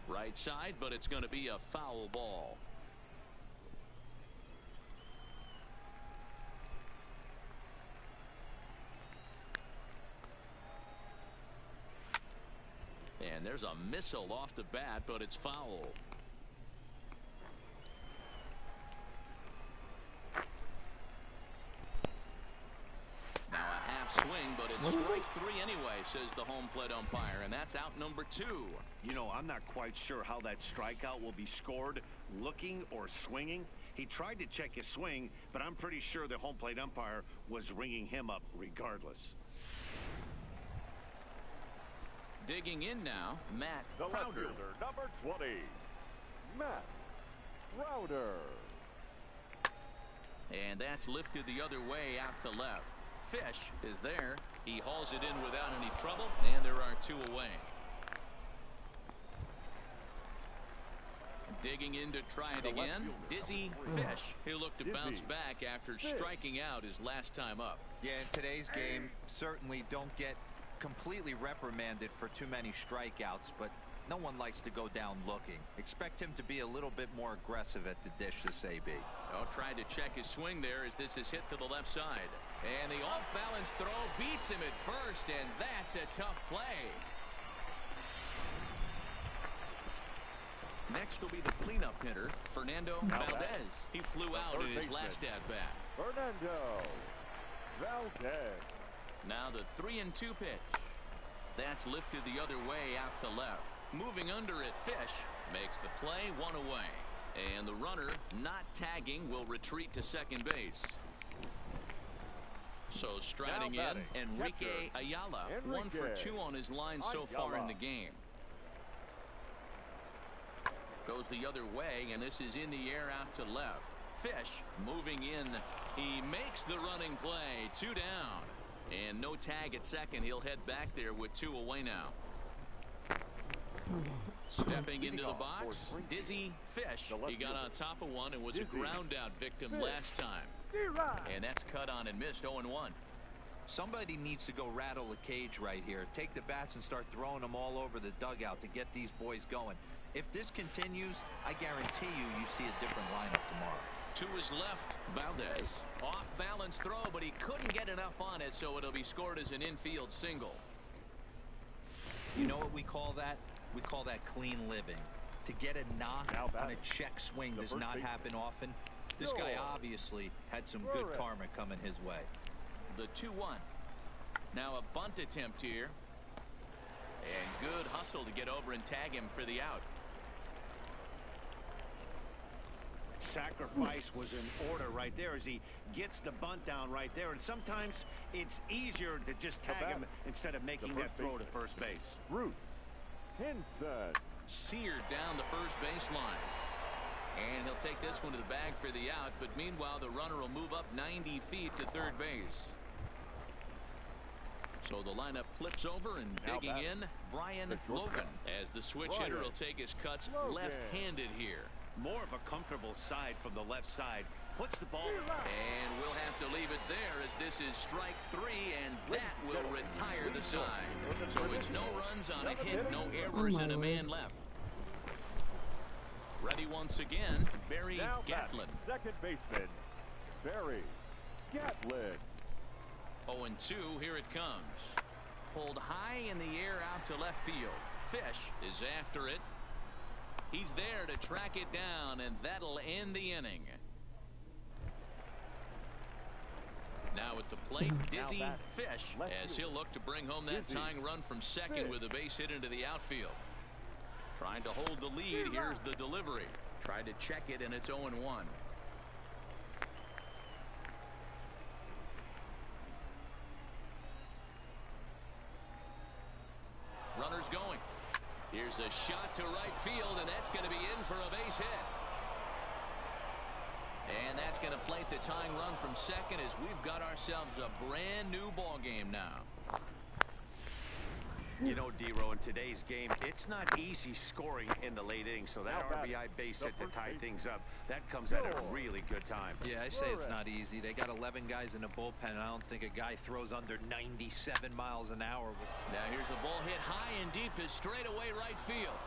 Right side, but it's going to be a foul ball. there's a missile off the bat, but it's foul. Now a half swing, but it's strike 3 anyway, says the home plate umpire, and that's out number 2. You know, I'm not quite sure how that strikeout will be scored, looking or swinging. He tried to check his swing, but I'm pretty sure the home plate umpire was ringing him up regardless. Digging in now, Matt The left Crowder. fielder, number 20, Matt Crowder. And that's lifted the other way out to left. Fish is there. He hauls it in without any trouble, and there are 2 away. Digging in to try it again. Dizzy Fish. He'll look to bounce back after striking out his last time up. Yeah, in today's game, certainly don't get completely reprimanded for too many strikeouts, but no one likes to go down looking. Expect him to be a little bit more aggressive at the dish this AB. Oh, tried to check his swing there as this is hit to the left side. And the off-balance throw beats him at first, and that's a tough play. Next will be the cleanup hitter, Fernando Valdez. He flew out in his last at-bat. Fernando Valdez. Now the 3-2 pitch. That's lifted the other way out to left. Moving under it, Fish makes the play, 1 away. And the runner, not tagging, will retreat to second base. So striding in, Enrique Ayala. 1 for 2 on his line so far in the game. Goes the other way, and this is in the air out to left. Fish moving in. He makes the running play. 2 down. And no tag at second. He'll head back there with 2 away now. Stepping into the box, Dizzy Fish. He got on top of one and was a ground out victim last time. And that's cut on and missed. 0-1. Somebody needs to go rattle the cage right here. Take the bats and start throwing them all over the dugout to get these boys going. If this continues, I guarantee you see a different lineup tomorrow. To his left, Valdez. Off balance throw, but he couldn't get enough on it, so it'll be scored as an infield single. You know what we call that? We call that clean living. To get a knock on a check swing does not happen often. This guy obviously had some good karma coming his way. The 2-1. Now a bunt attempt here. And good hustle to get over and tag him for the out. Sacrifice was in order right there as he gets the bunt down right there. And sometimes it's easier to just tag him instead of making that throw to first base. Bruce Henson. Seared down the first baseline. And he'll take this one to the bag for the out. But meanwhile, the runner will move up 90 feet to third base. So the lineup flips over, and digging in, Brian Logan, as the switch hitter will take his cuts left-handed here. More of a comfortable side from the left side. Puts the ball. And we'll have to leave it there as this is strike 3, and that will retire the side. So it's no runs on a hit, no errors, and a man left. Ready once again, Barry Gatlin. Second baseman, Barry Gatlin. 0-2, here it comes. Pulled high in the air out to left field. Fish is after it. He's there to track it down, and that'll end the inning. Now at the plate, Dizzy Fish, as he'll look to bring home that tying run from second with a base hit into the outfield. Trying to hold the lead. Here's the delivery. Tried to check it, and it's 0-1. Runners going. Here's a shot to right field, and that's going to be in for a base hit. And that's going to plate the tying run from second as we've got ourselves a brand new ball game now. You know, D-Row, in today's game, it's not easy scoring in the late innings, so that RBI base hit to tie things up, that comes at a really good time. Yeah, I say it's not easy. They got 11 guys in the bullpen, and I don't think a guy throws under 97 miles an hour. Now here's the ball hit high and deep to straightaway right field.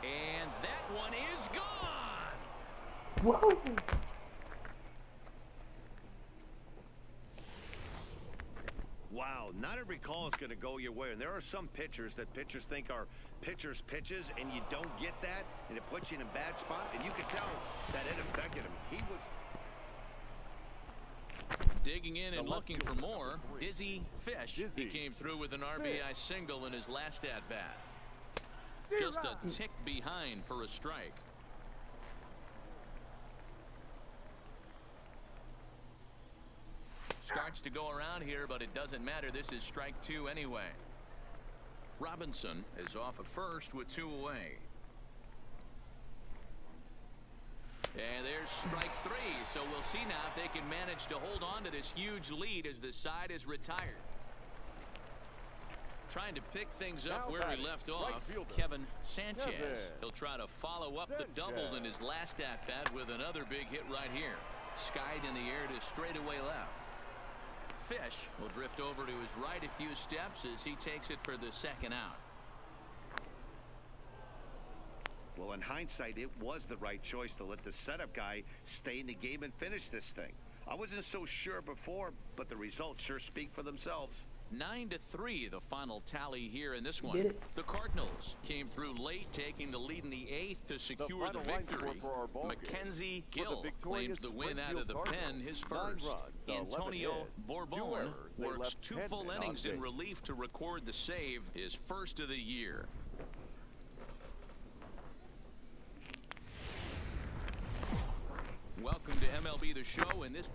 And that one is gone! Whoa! Wow, not every call is going to go your way, and there are some pitchers that pitchers think are pitchers' pitches, and you don't get that, and it puts you in a bad spot, and you can tell that it affected him. He was digging in and looking for more. Dizzy Fish. He came through with an RBI single in his last at-bat. Just a tick behind for a strike. Starts to go around here, but it doesn't matter. This is strike 2 anyway. Robinson is off at first with 2 away. And there's strike 3. So we'll see now if they can manage to hold on to this huge lead as the side is retired. Trying to pick things up where he left off, Kevin Sanchez. He'll try to follow up the double in his last at-bat with another big hit right here. Skied in the air to straightaway left. Fish will drift over to his right a few steps as he takes it for the second out. Well, in hindsight, it was the right choice to let the setup guy stay in the game and finish this thing. I wasn't so sure before, but the results sure speak for themselves. 9-3 the final tally here in this one. The Cardinals came through late, taking the lead in the 8th to secure the victory. Mackenzie Gill claims the win out of the pen, his first. Antonio Bourbon works 2 full innings in relief to record the save, his first of the year. Welcome to MLB The Show, and this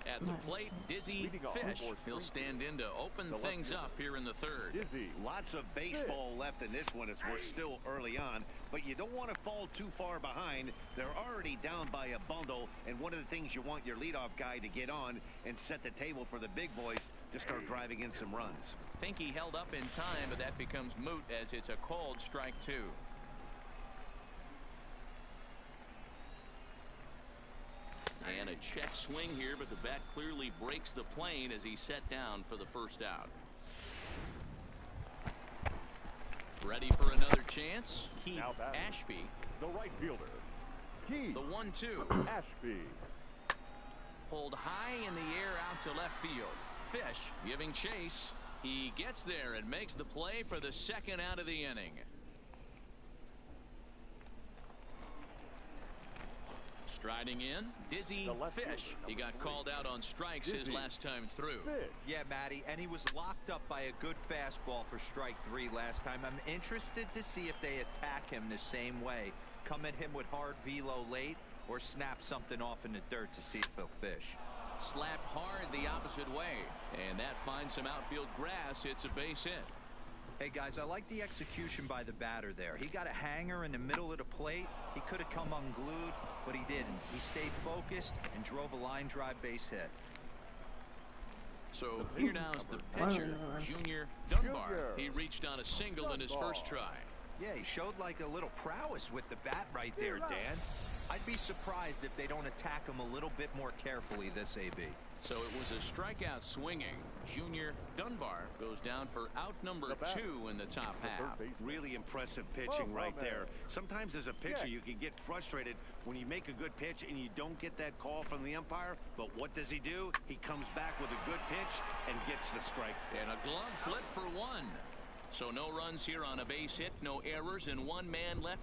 at the plate, Dizzy Fish. He'll stand in to open things up here in the 3rd. Lots of baseball left in this one as we're still early on, but you don't want to fall too far behind. They're already down by a bundle, and one of the things you want your leadoff guy to get on and set the table for the big boys to start driving in some runs. Think he held up in time, but that becomes moot as it's a called strike 2. And a check swing here, but the bat clearly breaks the plane as he's set down for the first out. Ready for another chance. Keith Ashby. The right fielder. Keith. The 1-2. Ashby. Pulled high in the air out to left field. Fish giving chase. He gets there and makes the play for the second out of the inning. Striding in, Dizzy Fish. He got called out on strikes his last time through. Yeah, Matty, and he was locked up by a good fastball for strike 3 last time. I'm interested to see if they attack him the same way. Come at him with hard velo late or snap something off in the dirt to see if he'll fish. Slap hard the opposite way, and that finds some outfield grass. It's a base hit. Hey guys, I like the execution by the batter there. He got a hanger in the middle of the plate. He could have come unglued, but he didn't. He stayed focused and drove a line drive base hit. So here now is the pitcher, Junior Dunbar. He reached on a single in his first try. Yeah, he showed like a little prowess with the bat right there, Dan. I'd be surprised if they don't attack him a little bit more carefully this AB. So it was a strikeout swinging. Junior Dunbar goes down for out number 2 in the top half. Really impressive pitching right there. Sometimes as a pitcher you can get frustrated when you make a good pitch and you don't get that call from the umpire. But what does he do? He comes back with a good pitch and gets the strike. And a glove flip for 1. So no runs here on a base hit, no errors, and 1 man left.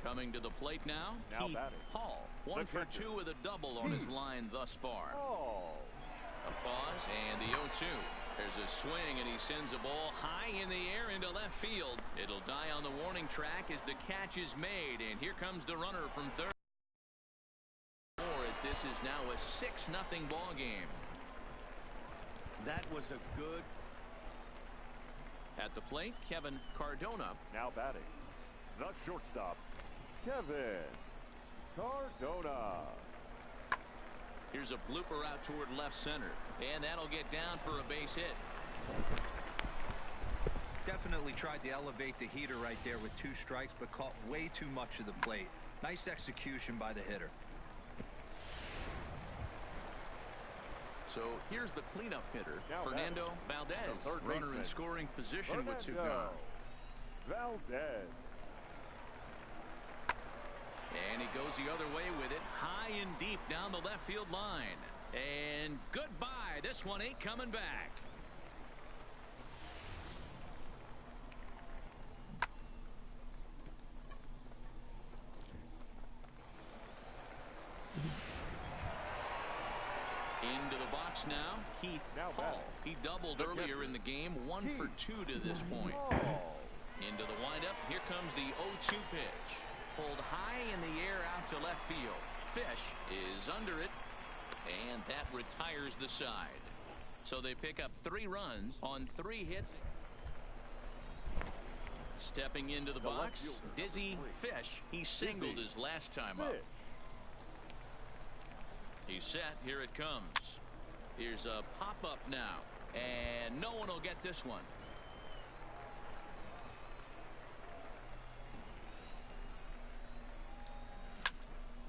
Coming to the plate now, Keith Hall. 1 for 2 with a double on his line thus far. A pause and the 0-2. There's a swing and he sends a ball high in the air into left field. It'll die on the warning track as the catch is made, and here comes the runner from third. This is now a 6-0 ball game. That was a good. At the plate, Kevin Cardona. Now batting, the shortstop, Kevin Cardona. Here's a blooper out toward left center, and that'll get down for a base hit. Definitely tried to elevate the heater right there with 2 strikes, but caught way too much of the plate. Nice execution by the hitter. So here's the cleanup hitter, Fernando Valdez, runner in scoring position with 2 gone. Valdez. And he goes the other way with it, high and deep down the left field line. And goodbye. This one ain't coming back. Into the box now, Keith Hall. He doubled earlier in the game, 1 for 2 to this point. Into the windup, here comes the 0-2 pitch. Pulled high in the air out to left field. Fish is under it, and that retires the side. So they pick up 3 runs on 3 hits. Stepping into the box, Dizzy Fish. He singled his last time up. He's set. Here it comes. Here's a pop-up now. And no one will get this one.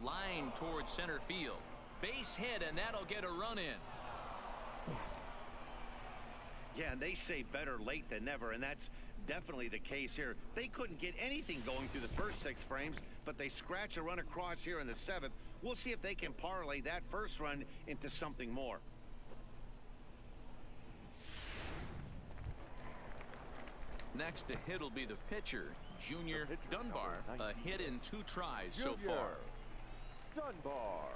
Line towards center field. Base hit, and that'll get a run in. Yeah, and they say better late than never, and that's definitely the case here. They couldn't get anything going through the first 6 frames, but they scratch a run across here in the 7th. We'll see if they can parlay that first run into something more. Next to hit will be the pitcher, Junior Dunbar. A hit in 2 tries so far. Dunbar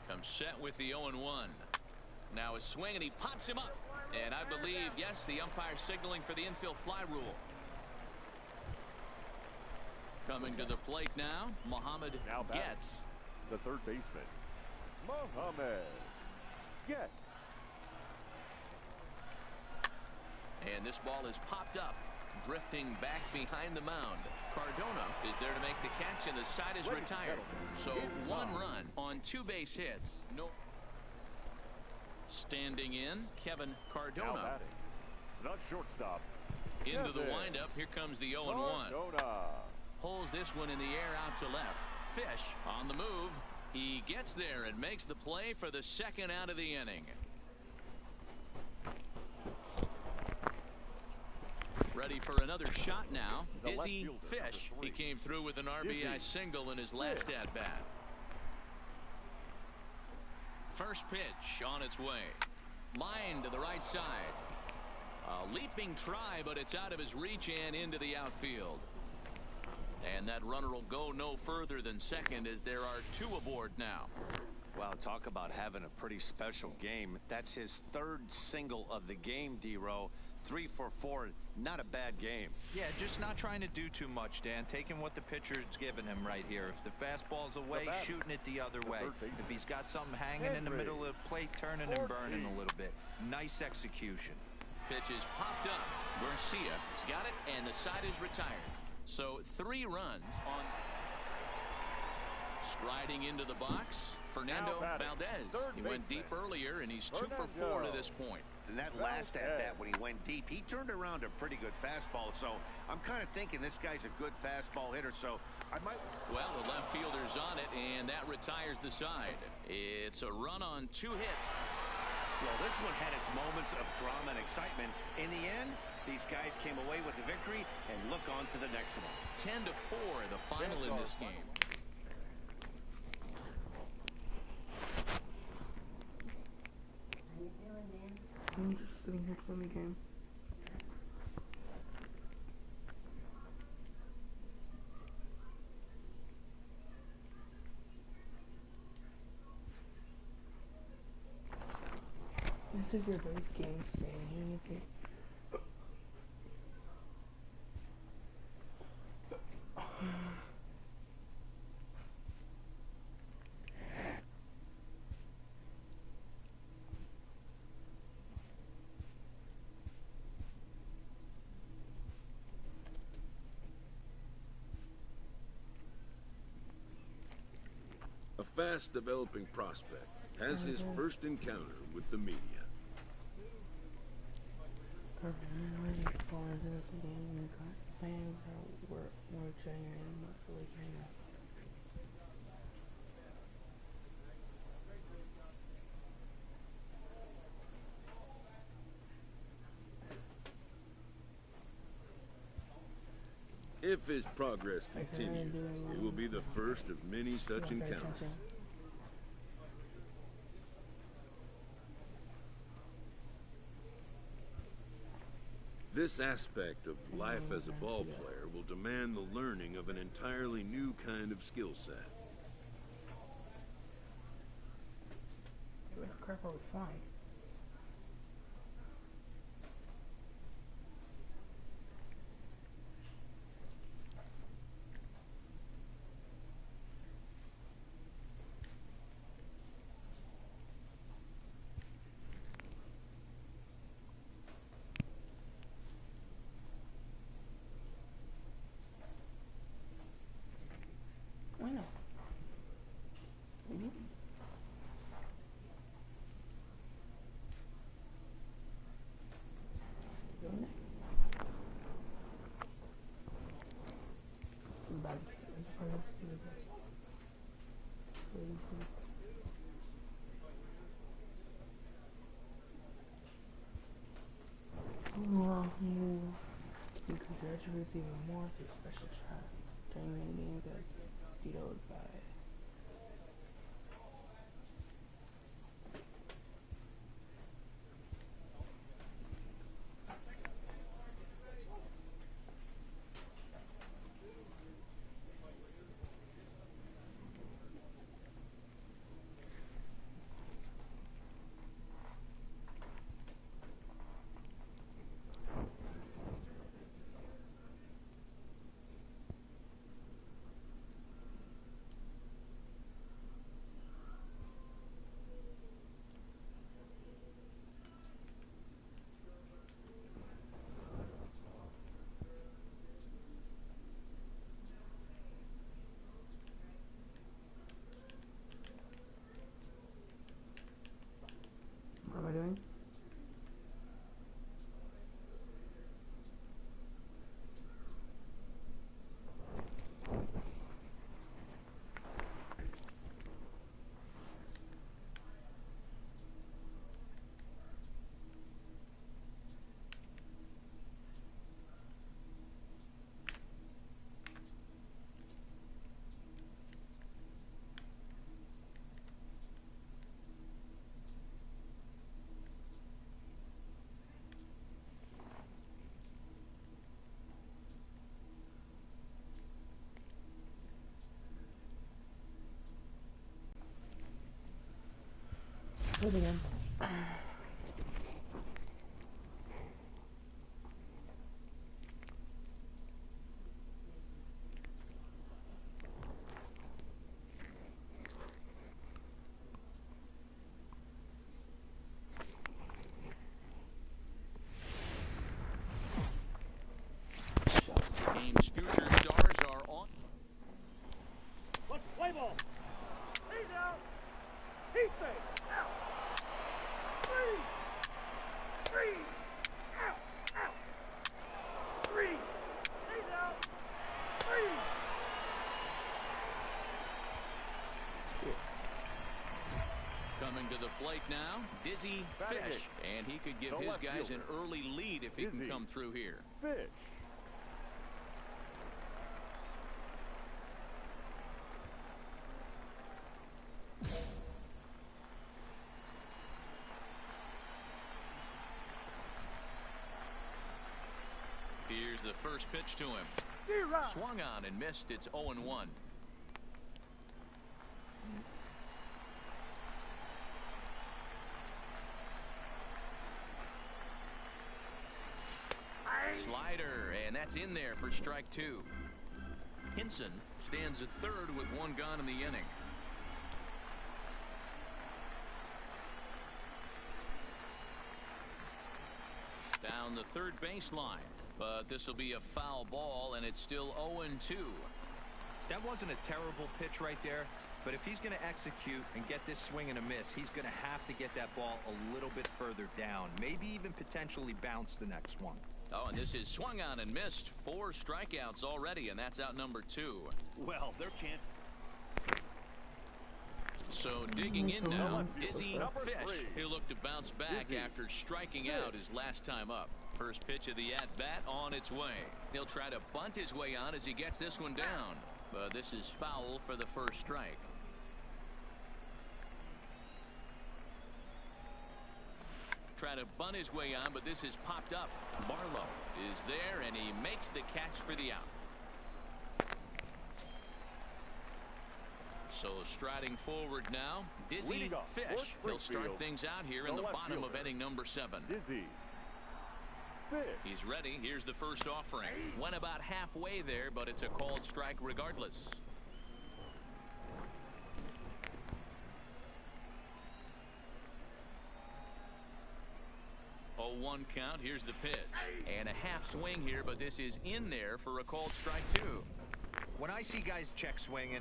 comes set with the 0-1. Now a swing, and he pops him up. And I believe, yes, the umpire signaling for the infield fly rule. Coming to the plate now, Mohammed Getz. The third baseman, Mohammed Getz. And this ball is popped up, drifting back behind the mound. Cardona is there to make the catch, and the side is retired. So 1 run on 2 base hits. No. Standing in, Kevin Cardona. The shortstop. Into the windup. Here comes the 0-1. Pulls this one in the air out to left. Fish on the move. He gets there and makes the play for the 2nd out of the inning. Ready for another shot now. Dizzy Fish. He came through with an RBI single in his last at-bat. First pitch on its way. Line to the right side. A leaping try, but it's out of his reach and into the outfield. And that runner will go no further than second, as there are 2 aboard now. Wow, talk about having a pretty special game. That's his 3rd single of the game, D-Row. 3 for 4. Not a bad game. Yeah, just not trying to do too much, Dan. Taking what the pitcher's giving him right here. If the fastball's away, shooting it the other way. If he's got something hanging in the middle of the plate, turning and burning a little bit. Nice execution. Pitch is popped up. Garcia's got it, and the side is retired. So 3 runs on. Striding into the box, Fernando Valdez. He went deep earlier, and he's 2 for 4 to this point. And that last at-bat, when he went deep, he turned around a pretty good fastball. So I'm kind of thinking this guy's a good fastball hitter. So I might. Well, the left fielder's on it, and that retires the side. It's a run on 2 hits. Well, this one had its moments of drama and excitement. In the end, these guys came away with the victory, and look on to the next one. 10-4, the final in this game. I'm just sitting here playing the game. This is your base game. Stay here with it. A fast-developing prospect has his first encounter with the media. If his progress continues, it will be the first of many such encounters. This aspect of life as a ball player will demand the learning of an entirely new kind of skill set. Where the crap are we flying? Why not? You can graduate even more through special training games that's vetoed by what am I doing? Do it again. Team's future stars are on. Let's play ball. He's out. He's safe. Out. Three. Three. Out. Out. Three. He's out. Three. Coming to the plate now, Dizzy Fish. And he could give his guys an early lead if he can come through here. Fish. Here's the first pitch to him. Swung on and missed. It's 0-1. Slider, and that's in there for strike two. Hinson stands at third with one gone in the inning. Down the third baseline, but this will be a foul ball, and it's still 0-2. That wasn't a terrible pitch right there, but if he's going to execute and get this swing and a miss, he's going to have to get that ball a little bit further down, maybe even potentially bounce the next one. Oh, and this is swung on and missed. 4 strikeouts already, and that's out number 2. Well, their chance. So digging in now, Dizzy Fish. He'll look to bounce back after striking out his last time up. First pitch of the at-bat on its way. He'll try to bunt his way on as he gets this one down. But this is foul for the first strike. Try to bunt his way on, but this is popped up. Barlow is there, and he makes the catch for the out. So striding forward now, Dizzy Fish. He'll start things out here in the bottom of inning number 7. Dizzy He's ready. Here's the first offering. Went about halfway there, but it's a called strike regardless. 0-1 count. Here's the pitch. And a half swing here, but this is in there for a called strike 2. When I see guys check swinging,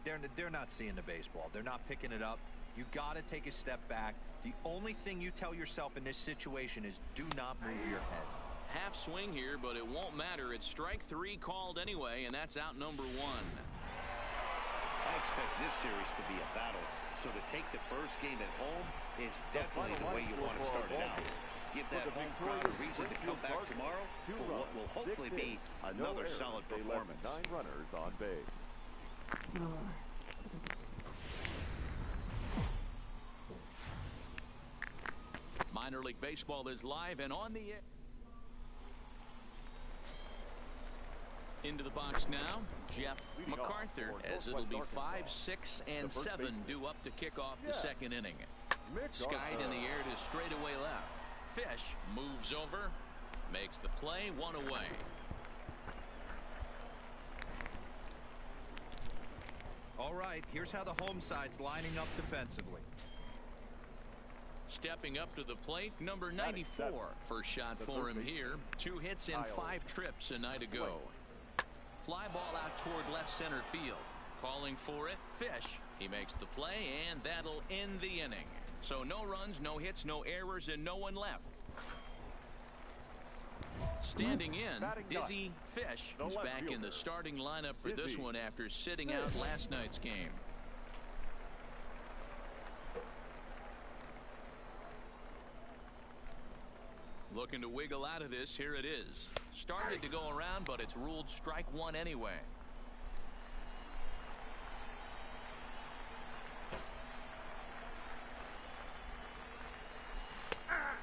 they're not seeing the baseball. They're not picking it up. You got to take a step back. The only thing you tell yourself in this situation is do not move your head. Half swing here, but it won't matter. It's strike 3 called anyway, and that's out number 1. I expect this series to be a battle. So to take the first game at home is definitely the way you want to start it out. Give that home crowd a reason to come back tomorrow for what will hopefully be another solid performance. 9 runners on base. Minor League Baseball is live and on the air. Into the box now, Jeff MacArthur, as it'll be 5, 6, and 7 due up to kick off the second inning. Skied in the air to straightaway left. Fish moves over, makes the play, 1 away. All right, here's how the home side's lining up defensively. Stepping up to the plate, number 94. First shot for him here. 2 hits in 5 trips a night ago. Fly ball out toward left center field. Calling for it, Fish. He makes the play, and that'll end the inning. So no runs, no hits, no errors, and no one left. Standing in, Dizzy Fish is back in the starting lineup for this one after sitting out last night's game. Looking to wiggle out of this. Here it is. Started to go around, but it's ruled strike 1 anyway.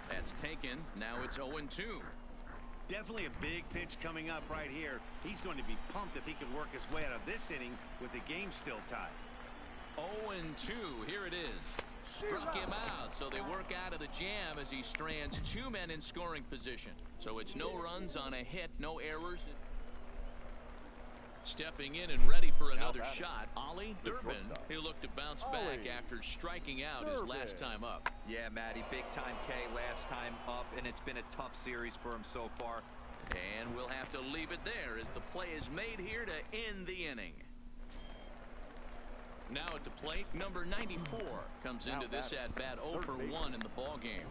That's taken. Now it's 0-2. Definitely a big pitch coming up right here. He's going to be pumped if he can work his way out of this inning with the game still tied. 0-2. Here it is. Struck him out, so they work out of the jam as he strands 2 men in scoring position. So it's no runs on a hit, no errors. Stepping in and ready for another shot, Ollie Durbin. He'll look to bounce back after striking out his last time up. Yeah, Matty, big time K last time up, and it's been a tough series for him so far. And we'll have to leave it there as the play is made here to end the inning. Now at the plate, number 94 comes into this at-bat 0 for 1 in the ball game.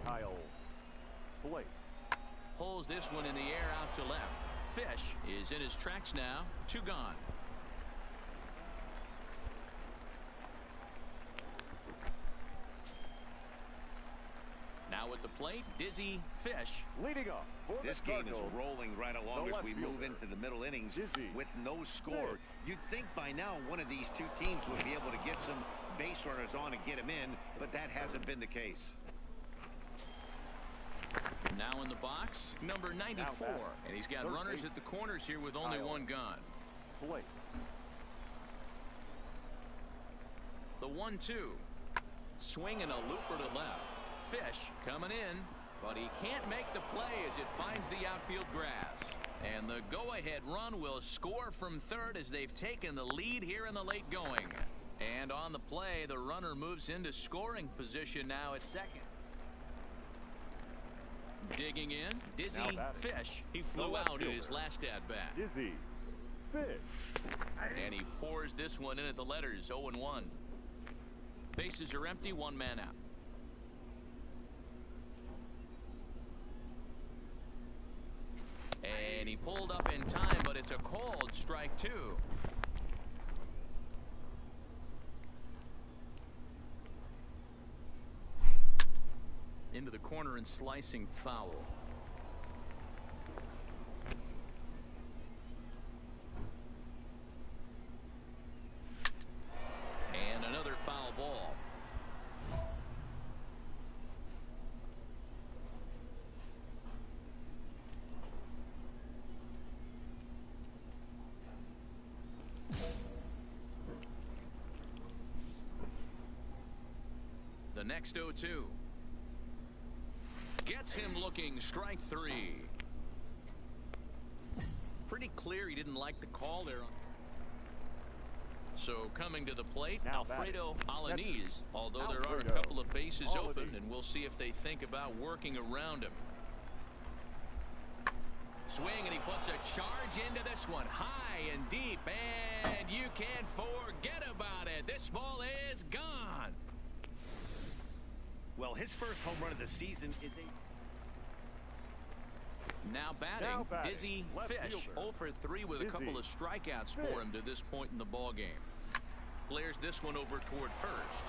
Pulls this one in the air out to left. Fish is in his tracks now. 2 gone. Now at the plate, Dizzy Fish. Leading off. This game is rolling right along as we move into the middle innings with no score. You'd think by now one of these 2 teams would be able to get some base runners on and get them in, but that hasn't been the case. Now in the box, number 94, and he's got runners at the corners here with only 1 gone. The 1-2. Swinging a looper to left. Fish coming in, but he can't make the play as it finds the outfield grass. And the go-ahead run will score from third as they've taken the lead here in the late going. And on the play, the runner moves into scoring position now at second. Digging in, Dizzy Fish. He flew out in his last at-bat. Dizzy Fish. And he pours this one in at the letters, 0-1. Bases are empty, 1 man out. And he pulled up in time, but it's a called strike 2. Into the corner and slicing foul. The next 0-2. Gets him looking, strike 3. Pretty clear he didn't like the call there. So coming to the plate, Now Alfredo Alanis, although there are a Alfredo couple of bases open, Alanis. and we'll see if they think about working around him. Swing, and he puts a charge into this one, high and deep, and you can't forget about it. This ball is gone. Well, his first home run of the season is a... Now batting, Dizzy left Fish, fielder. 0 for 3 with a Dizzy couple of strikeouts Fish. for him to this point in the ball game. Flares this one over toward first.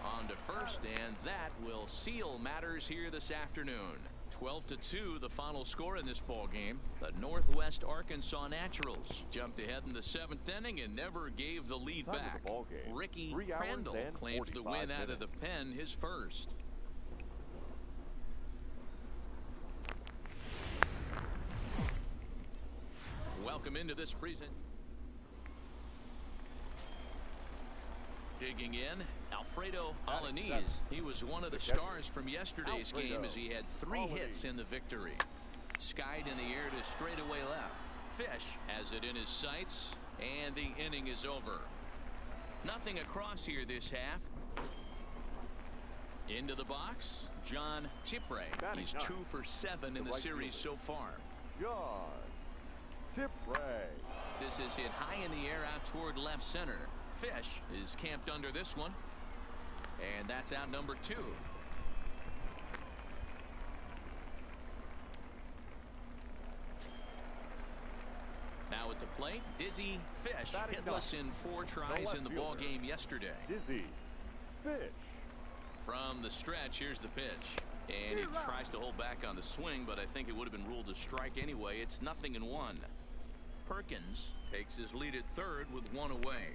On to first, and that will seal matters here this afternoon. 12-2 the final score in this ball game. The Northwest Arkansas Naturals jumped ahead in the 7th inning and never gave the lead Time of back. the ball game, Ricky 3 hours Crandall and claims the 45 win out of the minutes. pen, his first. Welcome into this present. Digging in, Alfredo Alanis. He was one of the stars from yesterday's game as he had 3 hits in the victory. Skied in the air to straightaway left. Fish has it in his sights, and the inning is over. Nothing across here this half. Into the box, John Tipre. He's 2 for 7 in the series so far. John Tipre. This is hit high in the air out toward left center. Fish is camped under this one, and that's out number 2. Now at the plate, Dizzy Fish, hitless in 4 tries in the ball game yesterday. Dizzy Fish. From the stretch, here's the pitch, and he tries to hold back on the swing, but I think it would have been ruled a strike anyway. It's 0-1. Perkins takes his lead at third with 1 away.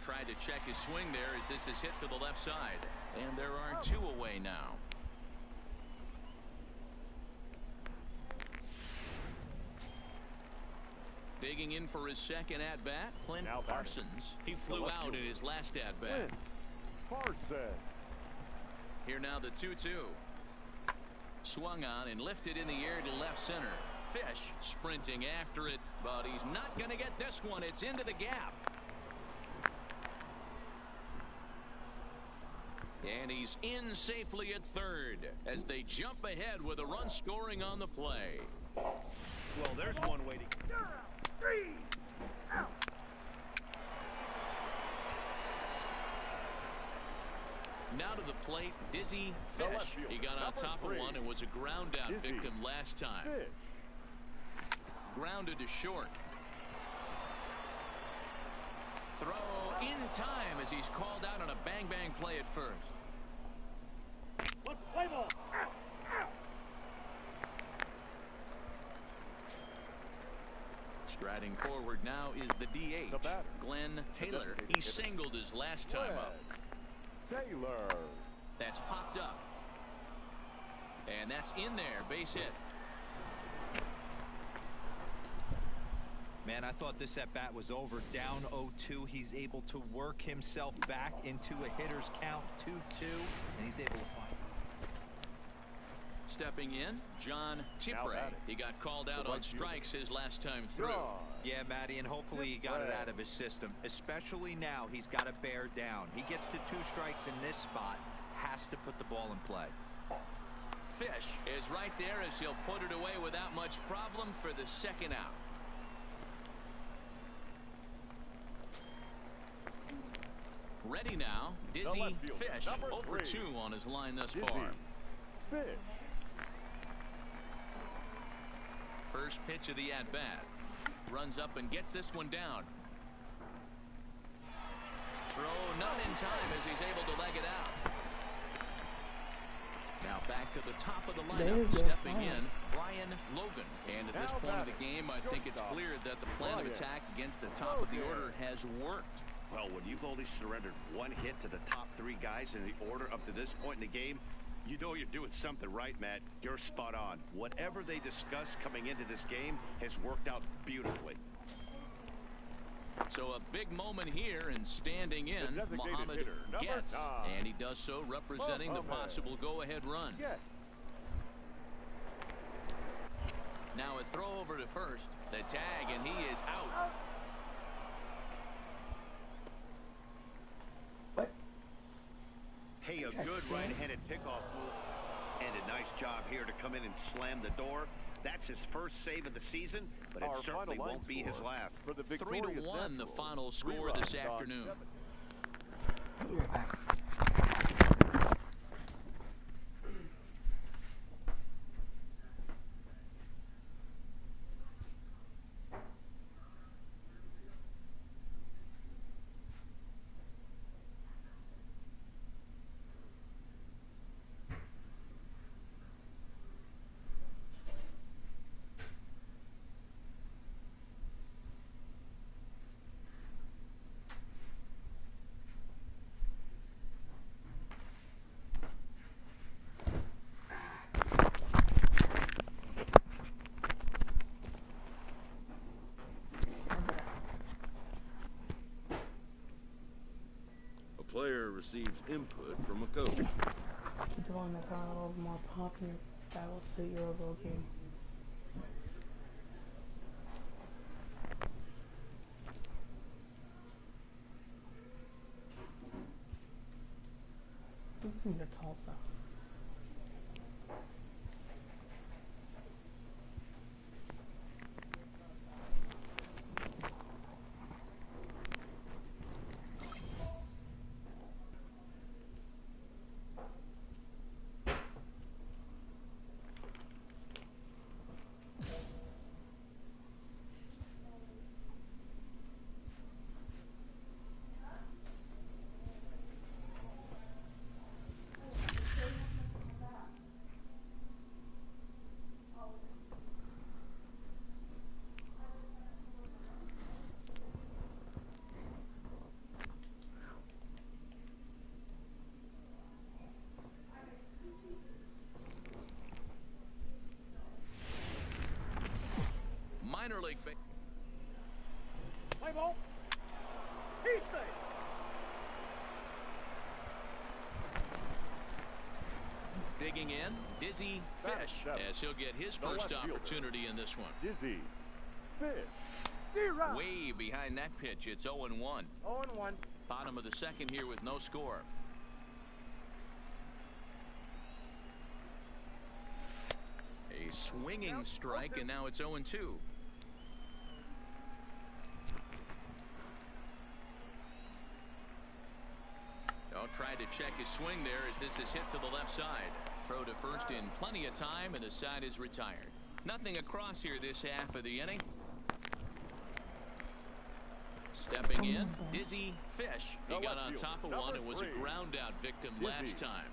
Tried to check his swing there as this is hit to the left side, and there are 2 away now. Digging in for his second at bat, Clint Parsons. He flew out in his last at bat. Parsons. Here now the 2-2. Swung on and lifted in the air to left center. Fish sprinting after it, but he's not going to get this one. It's into the gap. And he's in safely at third as they jump ahead with a run scoring on the play. Well, there's one way to... 3 out. Now to the plate, Dizzy Fish. He got on top of one and was a ground out victim last time. Grounded to short. Throw in time as he's called out on a bang-bang play at first. Play ball. Striding forward now is the DH, Glenn Taylor. He singled his last time up. Taylor. That's popped up. And that's in there, base hit. Man, I thought this at-bat was over. Down 0-2. He's able to work himself back into a hitter's count, 2-2, and he's able to find. Stepping in, John Tipre. He got called out on strikes his last time through. Yeah, Matty, and hopefully he got it out of his system. Especially now, he's got to bear down. He gets the 2 strikes in this spot, has to put the ball in play. Fish is right there as he'll put it away without much problem for the second out. Ready now, Dizzy Fish, 0 for 2 on his line thus far. Fish. First pitch of the at-bat. Runs up and gets this one down. Throw not in time as he's able to leg it out. Now back to the top of the lineup, stepping in, Brian Logan. And at this point of the game, I think it's clear that the plan of attack against the top of the order has worked. Well, when you've only surrendered 1 hit to the top 3 guys in the order up to this point in the game, You know you're doing something right, Matt. You're spot on. Whatever they discussed coming into this game has worked out beautifully. So a big moment here, and standing in, Mohammed gets, and he does so representing the possible go-ahead run. Now a throw over to first, the tag, and he is out. What? Hey, a good right-handed pickoff move, and a nice job here to come in and slam the door. That's his first save of the season, but it certainly won't be his last. 3-1 the final score this afternoon. Be right back. Player receives input from a coach. Drawing the kind of more popular that will suit your overall game. This is your Tulsa. Minor league. Play ball. He's safe. Digging in, Dizzy Fish, as he'll get his first opportunity in this one. Dizzy Fish. Way behind that pitch, it's 0-1. 0-1. Bottom of the second here with no score. A swinging strike, and now it's 0-2. Tried to check his swing there as this is hit to the left side. Throw to first in plenty of time, and the side is retired. Nothing across here this half of the inning. Stepping in, Dizzy Fish. He got on top of one and was a ground out victim last time.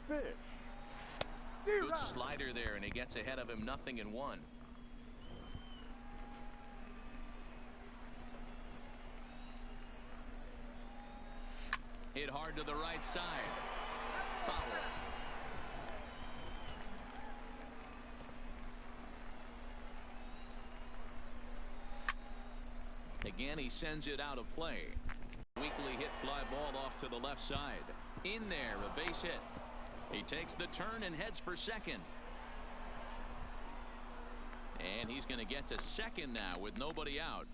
Good slider there, and he gets ahead of him, 0-1. Hit hard to the right side. Foul. Again, he sends it out of play. Weakly hit fly ball off to the left side. In there, a base hit. He takes the turn and heads for second. And he's going to get to second now with nobody out.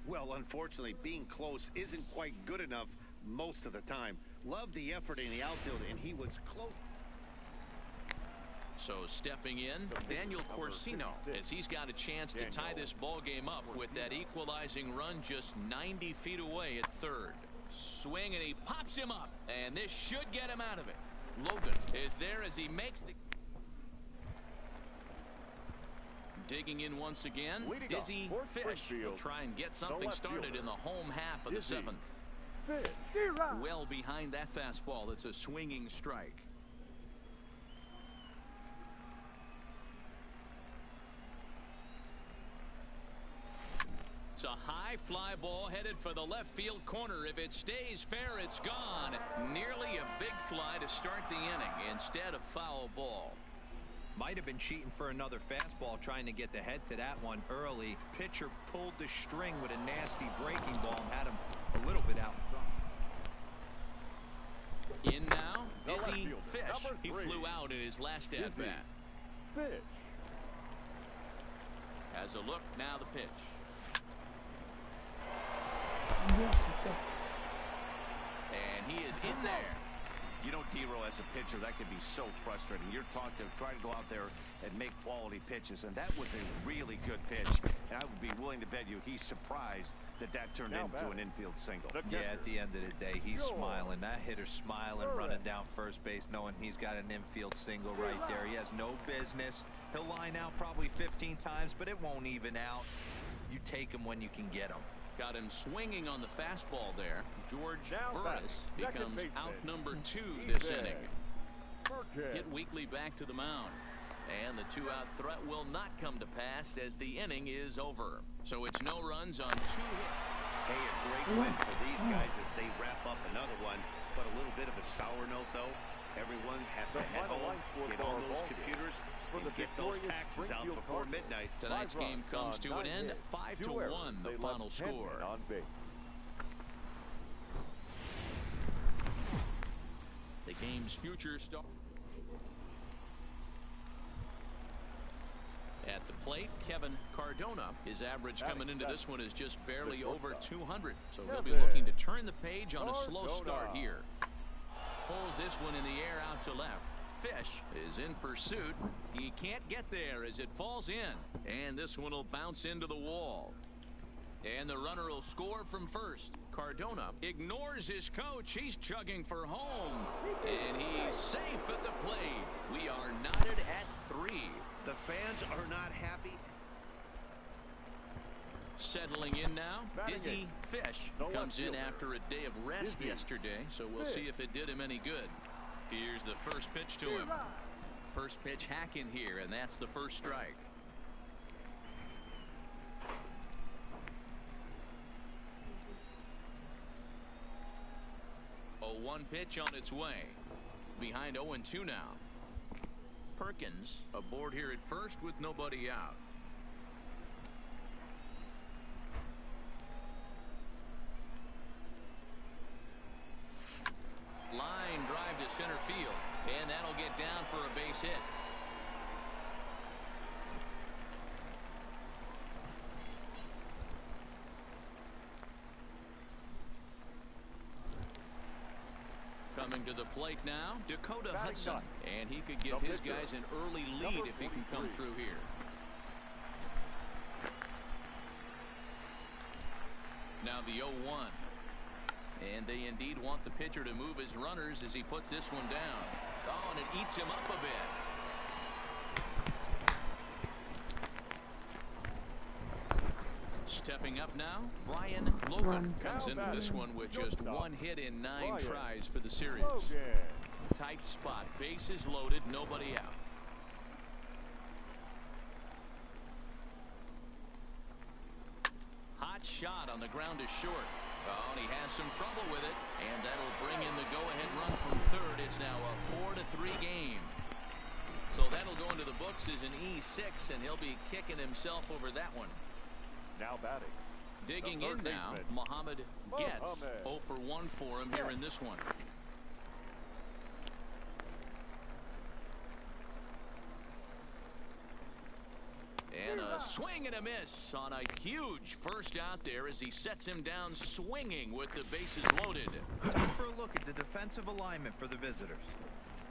Well, unfortunately, being close isn't quite good enough most of the time. Love the effort in the outfield, and he was close. So stepping in, Daniel Corsino, as he's got a chance to tie this ball game up with that equalizing run just 90 feet away at third. Swing, and he pops him up, and this should get him out of it. Logan is there as he makes the... Digging in once again, Dizzy Fish will try and get something started in the home half of the seventh. Well behind that fastball, it's a swinging strike. It's a high fly ball headed for the left field corner. If it stays fair, it's gone. Nearly a big fly to start the inning instead of foul ball. Might have been cheating for another fastball, trying to get the head to that one early. Pitcher pulled the string with a nasty breaking ball and had him a little bit out in front. In now, Dizzy Fish. He flew out in his last at-bat. Fish. Has a look, now the pitch. And he is in there. You know, D-Row, as a pitcher, that can be so frustrating. You're taught to try to go out there and make quality pitches, and that was a really good pitch. And I would be willing to bet you he's surprised that that turned into an infield single. Yeah, at the end of the day, he's smiling. That hitter's smiling, running down first base, knowing he's got an infield single right there. He has no business. He'll line out probably 15 times, but it won't even out. You take him when you can get him. Got him swinging on the fastball there. George Burris becomes out number 2 this inning. Hit Weekly back to the mound. And the 2-out threat will not come to pass as the inning is over. So it's no runs on 2 hits. Hey, a great win for these guys as they wrap up another one. But a little bit of a sour note, though. Everyone has to head home, get on those computers, and get those taxes out before midnight. Tonight's game comes to an end. 5-1, the final score. The game's future star. At the plate, Kevin Cardona. His average coming into this one is just barely over 200. So he'll be looking to turn the page on a slow start here. Pulls this one in the air out to left. Fish is in pursuit. He can't get there as it falls in. And this one will bounce into the wall. And the runner will score from first. Cardona ignores his coach. He's chugging for home. And he's safe at the plate. We are knotted at 3. The fans are not happy. Settling in now, Dizzy Fish comes in after a day of rest yesterday, so we'll see if it did him any good. Here's the first pitch to him. First pitch hacking here, and that's the first strike. A 1 pitch on its way. Behind 0-2 now. Perkins aboard here at first with nobody out. Line drive to center field, and that'll get down for a base hit. Coming to the plate now, Dakota Hudson, and he could give his guys an early lead if he can come through here. Now the 0-1. And they indeed want the pitcher to move his runners as he puts this one down. Oh, and it eats him up a bit. Stepping up now, Brian Logan comes into this one with just 1 hit in 9 tries for the series. Tight spot, bases loaded, nobody out. Hot shot on the ground is short. Oh, and he has some trouble with it, and that'll bring in the go-ahead run from third. It's now a 4-3 game. So that'll go into the books as an E6, and he'll be kicking himself over that one. Now batting. Digging in now, Mohamed gets 0 for 1 for him here in this one. And a swing and a miss on a huge first out there as he sets him down swinging with the bases loaded. Time for a look at the defensive alignment for the visitors.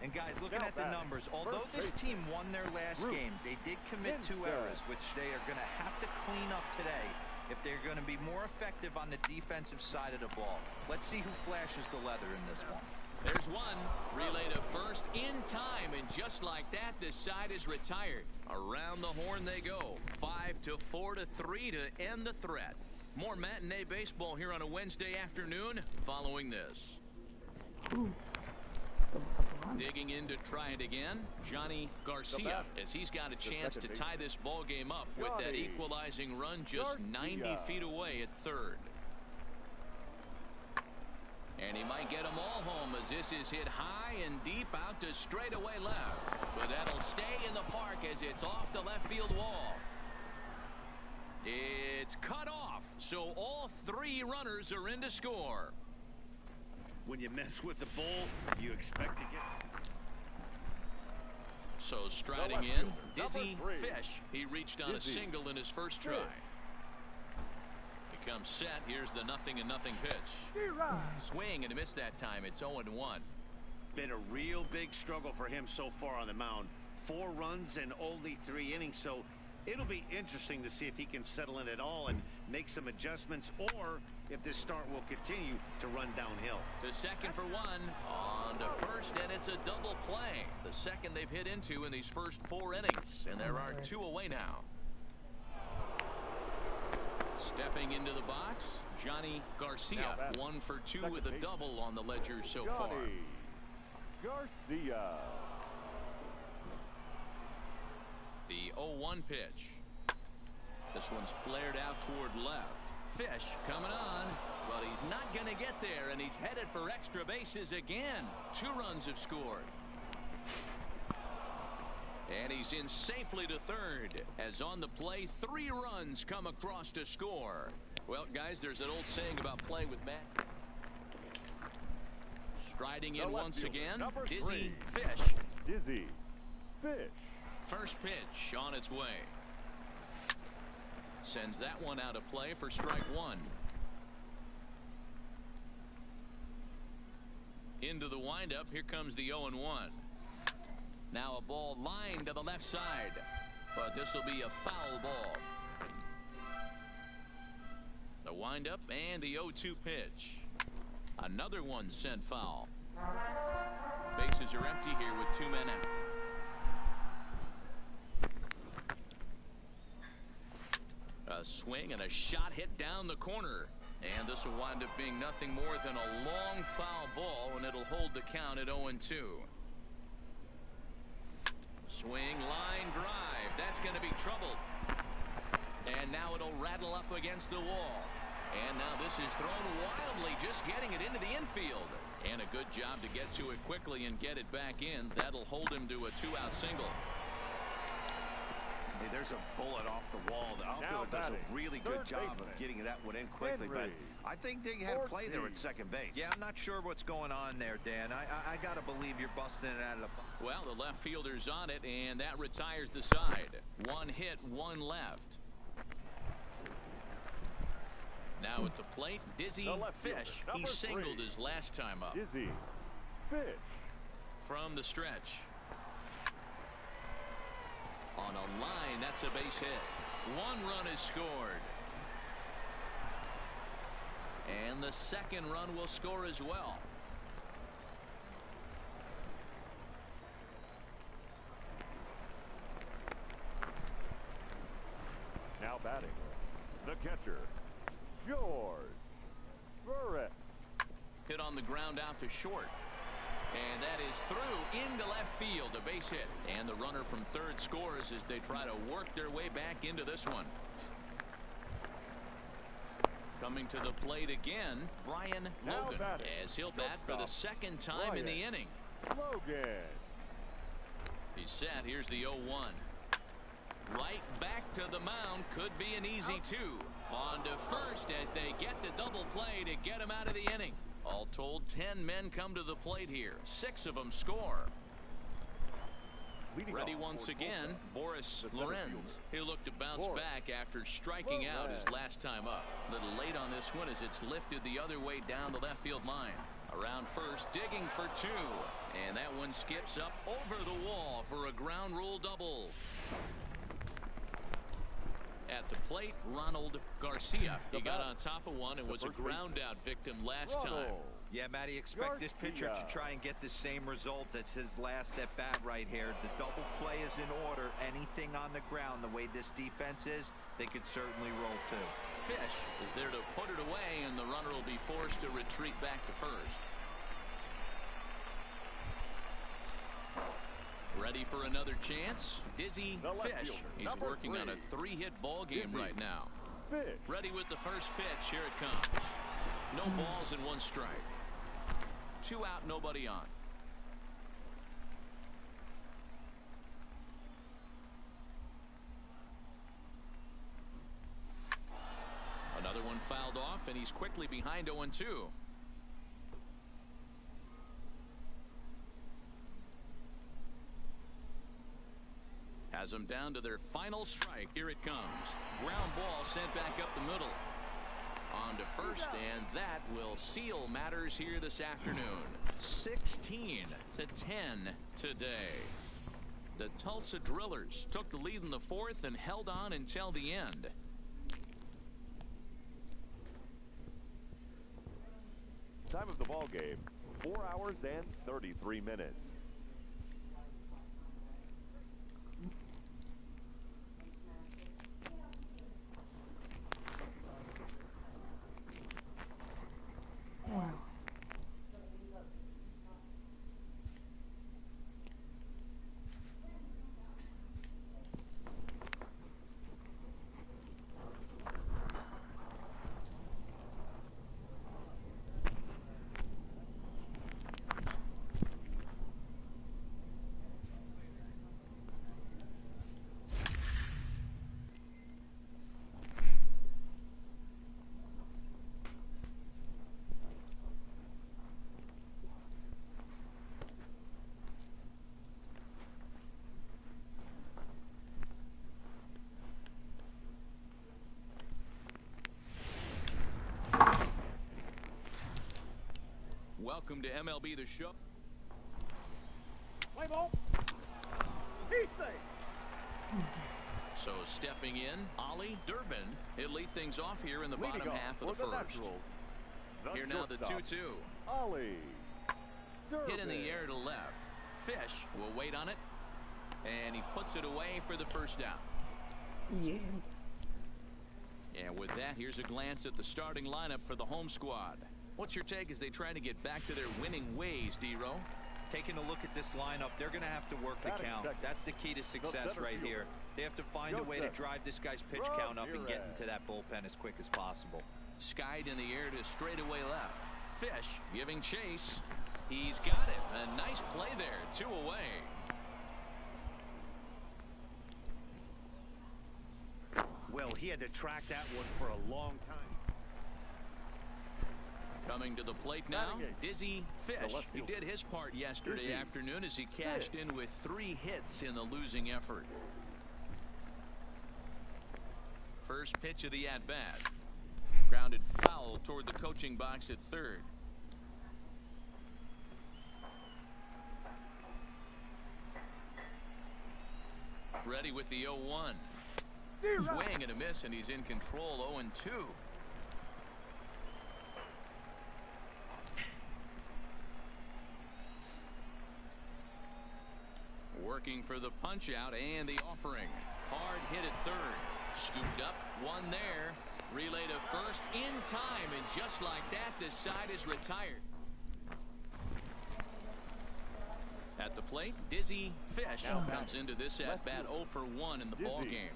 And guys, looking at the numbers, although this team won their last game, they did commit 2 errors, which they are going to have to clean up today if they're going to be more effective on the defensive side of the ball. Let's see who flashes the leather in this one. There's one. Relay to first in time, and just like that, this side is retired. Around the horn they go. 5-4-3 to end the threat. More matinee baseball here on a Wednesday afternoon following this. Ooh. Digging in to try it again, Johnny Garcia, as he's got a chance to tie this ball game up with that equalizing run just 90 feet away at third. And he might get them all home as this is hit high and deep out to straightaway left. But that'll stay in the park as it's off the left field wall. It's cut off, so all three runners are in to score. When you mess with the bull, you expect to get... So striding in, Dizzy Fish. He reached on a single in his first try. He comes set. Here's the 0-0 pitch. Swing and a miss that time. It's 0-1. Been a real big struggle for him so far on the mound. 4 runs in only 3 innings, so it'll be interesting to see if he can settle in at all and make some adjustments, or if this start will continue to run downhill. To second for 1, on to first, and it's a double play. The second they've hit into in these first 4 innings, and there are 2 away now. Stepping into the box, Johnny Garcia, 1 for 2 with a double on the ledger so far. Garcia. The 0-1 pitch. This one's flared out toward left. Fish coming on, but he's not going to get there, and he's headed for extra bases again. 2 runs have scored. And he's in safely to third, as on the play 3 runs come across to score. Well, guys, there's an old saying about play with Matt. Striding in once again, Dizzy Fish. Dizzy Fish. First pitch on its way. Sends that one out of play for strike 1. Into the windup, here comes the 0-1. Now a ball lined to the left side, but this will be a foul ball. The windup and the 0-2 pitch. Another one sent foul. Bases are empty here with 2 men out. A swing and a shot hit down the corner. And this will wind up being nothing more than a long foul ball, and it'll hold the count at 0-2. Swing, line drive. That's going to be trouble. And now it'll rattle up against the wall. And now this is thrown wildly, just getting it into the infield. And a good job to get to it quickly and get it back in. That'll hold him to a 2-out single. Hey, there's a bullet off the wall. The outfielder does a really good job of getting that one in quickly, but I think they had a play there at second base. Yeah, I'm not sure what's going on there, Dan. I got to believe you're busting it out of the... Well, the left fielder's on it, and that retires the side. 1 hit, 1 left. Now at the plate, Dizzy Fish. He singled his last time up. Dizzy Fish. From the stretch. On a line, that's a base hit. 1 run is scored. And the second run will score as well. Now batting, the catcher, George Burrett. Hit on the ground out to short. And that is through into left field, a base hit. And the runner from third scores as they try to work their way back into this one. Coming to the plate again, Brian Logan, as he'll bat for the second time in the inning. Logan. He's set. Here's the 0-1. Right back to the mound. Could be an easy 2. On to first as they get the double play to get him out of the inning. All told, 10 men come to the plate here. 6 of them score. Ready once again, Boris Lorenz. He'll look to bounce back after striking out his last time up. A little late on this one as it's lifted the other way down the left field line. Around first, digging for 2. And that one skips up over the wall for a ground rule double. At the plate, Ronald Garcia. He got on top of one and was a ground out victim last time. Yeah, Matty, expect this pitcher to try and get the same result. That's his last at bat right here. The double play is in order. Anything on the ground, the way this defense is, they could certainly roll too. Fish is there to put it away, and the runner will be forced to retreat back to first. Ready for another chance? Dizzy Fish. He's working on a 3-hit ball game right now. Ready with the first pitch. Here it comes. No balls and 1 strike. 2 out, nobody on. Another one fouled off, and he's quickly behind 0-2. Has them down to their final strike. Here it comes. Ground ball sent back up the middle. On to first, and that will seal matters here this afternoon. 16-10 today. The Tulsa Drillers took the lead in the 4th and held on until the end. Time of the ball game, 4 hours and 33 minutes. Wow. Welcome to MLB The Show. Play ball. He's safe. So stepping in, Ollie Durbin. He'll lead things off here in the bottom half of the first. Here now the 2-2. Ollie Durbin. Hit in the air to left. Fish will wait on it, and he puts it away for the first down. Yeah. And with that, here's a glance at the starting lineup for the home squad. What's your take as they try to get back to their winning ways, D-Row? Taking a look at this lineup, they're going to have to work the count. That's the key to success right here. They have to find a way to drive this guy's pitch count up and get into that bullpen as quick as possible. Skied in the air to straightaway left. Fish giving chase. He's got it. A nice play there. 2 away. Well, he had to track that one for a long time. Coming to the plate now, Dizzy Fish. He did his part yesterday afternoon as he cashed in with 3 hits in the losing effort. First pitch of the at-bat. Grounded foul toward the coaching box at third. Ready with the 0-1. Swing and a miss, and he's in control. 0-2. Working for the punch out and the offering. Hard hit at third. Scooped up, one there. Relay to first in time, and just like that, this side is retired. At the plate, Dizzy Fish comes into this at-bat 0 for 1 in the ball game.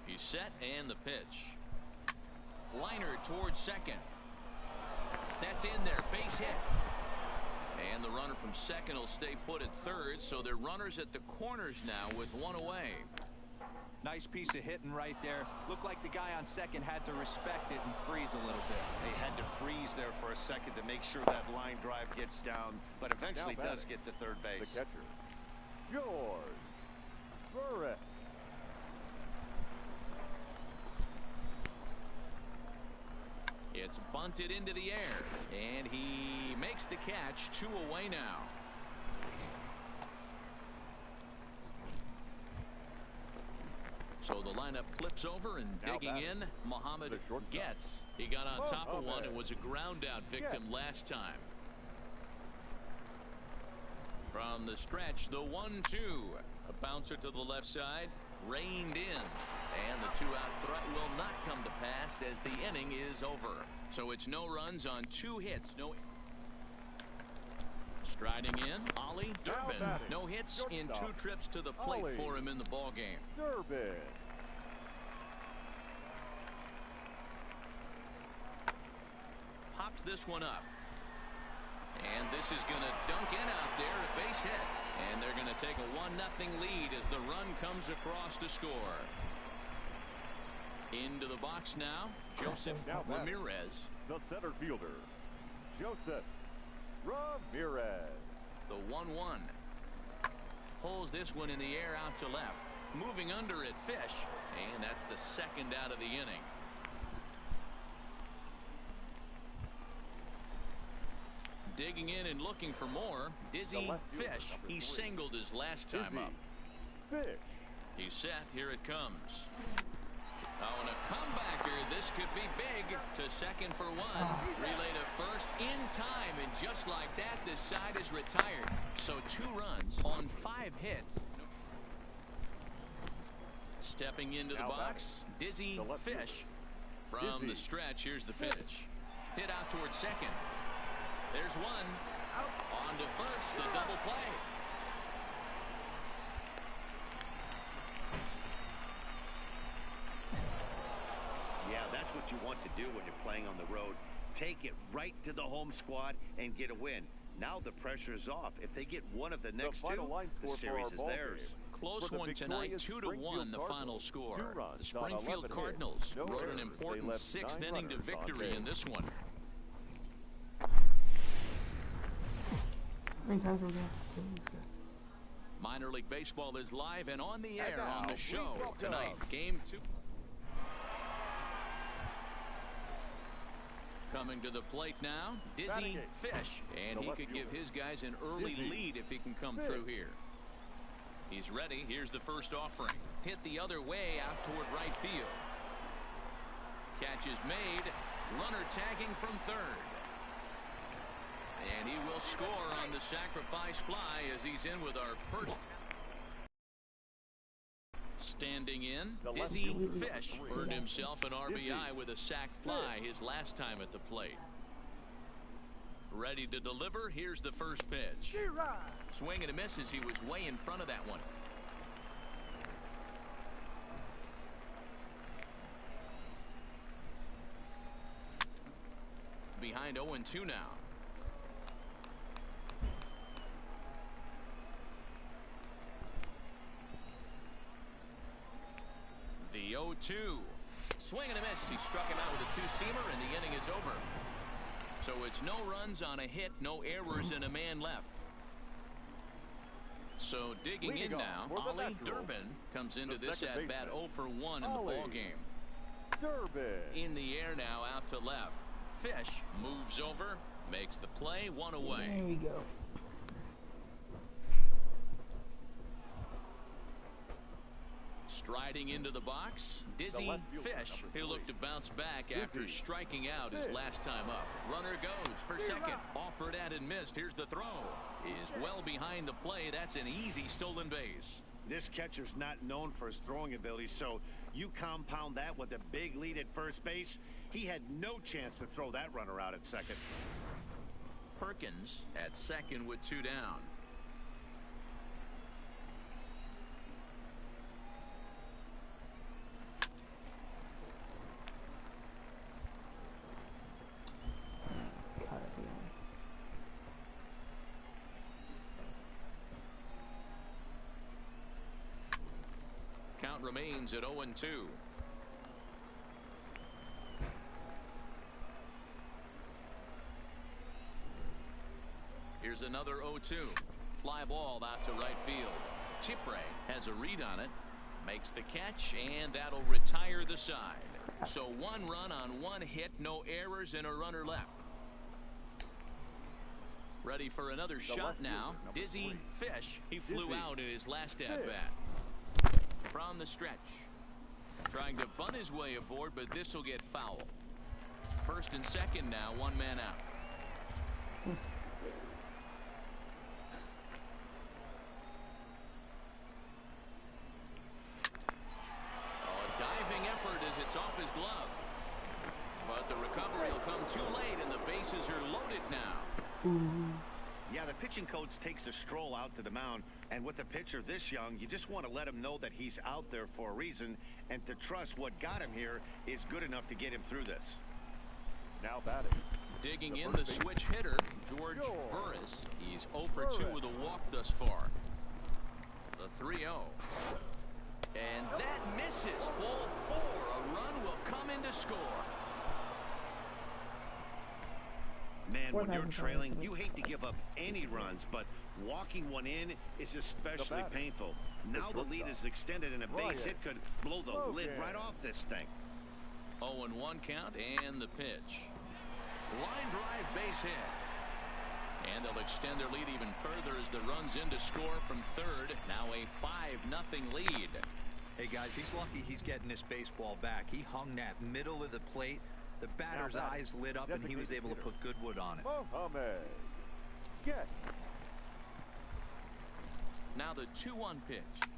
He's set, and the pitch. Liner towards second. That's in there, base hit. And the runner from second will stay put at third, so they're runners at the corners now with 1 away. Nice piece of hitting right there. Looked like the guy on second had to respect it and freeze a little bit. They had to freeze there for a second to make sure that line drive gets down, but eventually does get to third base. The catcher, George Burrett. It's bunted into the air, and he makes the catch. 2 away now. So the lineup flips over, and digging in, Muhammad Getz. He got on top of one and was a ground-out victim last time. From the stretch, the 1-2. A bouncer to the left side, reined in. And the 2-out threat will not come to pass as the inning is over. So it's no runs on 2 hits. No. Striding in, Ollie Durbin. No hits in 2 trips to the plate for him in the ball game. Durbin. Pops this one up. And this is going to dunk in out there, a base hit. And they're going to take a 1-0 lead as the run comes across to score. Into the box now, Joseph Ramirez. The center fielder, Joseph Ramirez. The 1-1. Pulls this one in the air out to left. Moving under it, Fish. And that's the second out of the inning. Digging in and looking for more, Dizzy Fish. He singled his last time up. Fish. He's set. Here it comes. Oh, and a comebacker. This could be big. To second for 1. Relay to first in time. And just like that, this side is retired. So 2 runs on 5 hits. Stepping into the box, Dizzy Fish. From the stretch, here's the pitch. Hit out towards second. There's one. On to first, the double play. Yeah, that's what you want to do when you're playing on the road. Take it right to the home squad and get a win. Now the pressure is off. If they get one of the next 2, the series is theirs. Close one tonight, 2-1 the final score. The Springfield Cardinals rode an important 6th inning to victory in this one. Minor League Baseball is live and on the air on the show tonight. Game 2. Coming to the plate now, Dizzy Fish. And he could give his guys an early lead if he can come through here. He's ready. Here's the first offering. Hit the other way out toward right field. Catch is made. Runner tagging from third. And he will score on the sacrifice fly as he's in with our first. Standing in, Dizzy Fish earned himself an RBI with a sac fly his last time at the plate. Ready to deliver. Here's the first pitch. Swing and a miss as he was way in front of that one. Behind 0-2 now. The 0-2. Swing and a miss. He struck him out with a 2-seamer, and the inning is over. So it's no runs on a hit, no errors, and a man left. So digging in now, Ollie Durbin comes into this at-bat 0 for 1 in the ball game. Durbin. In the air now out to left. Fish moves over, makes the play, 1 away. There we go. Striding into the box, Dizzy Fish. He'll look to bounce back after striking out his last time up. Runner goes for second. Offered at and missed. Here's the throw. Is well behind the play. That's an easy stolen base. This catcher's not known for his throwing ability, so you compound that with a big lead at first base. He had no chance to throw that runner out at second. Perkins at second with 2 down. Count remains at 0-2. Here's another 0-2. Fly ball out to right field. Chipre has a read on it. Makes the catch, and that'll retire the side. So 1 run on 1 hit, no errors, and a runner left. Ready for another shot now. Dizzy Fish. He flew out in his last at-bat. From the stretch. Trying to bunt his way aboard, but this will get foul. First and second now, 1 man out. Oh, a diving effort as it's off his glove. But the recovery will come too late, and the bases are loaded now. Yeah, the pitching coach takes a stroll out to the mound, and with a pitcher this young, you just want to let him know that he's out there for a reason, and to trust what got him here is good enough to get him through this. Now batting. Digging in the switch hitter, George Burris. He's 0 for 2 with a walk thus far. The 3-0. And that misses. Ball 4. A run will come in to score. Man, when you're trailing, you hate to give up any runs, but walking one in is especially painful. Now the lead is extended, and a base hit could blow the lid right off this thing. 0-1 count, and the pitch. Line drive, base hit. And they'll extend their lead even further as the run's in to score from third. Now a 5-0 lead. Hey, guys, he's lucky he's getting this baseball back. He hung that middle of the plate. The batter's eyes lit up, and he was able to put good wood on it. Now the 2-1 pitch.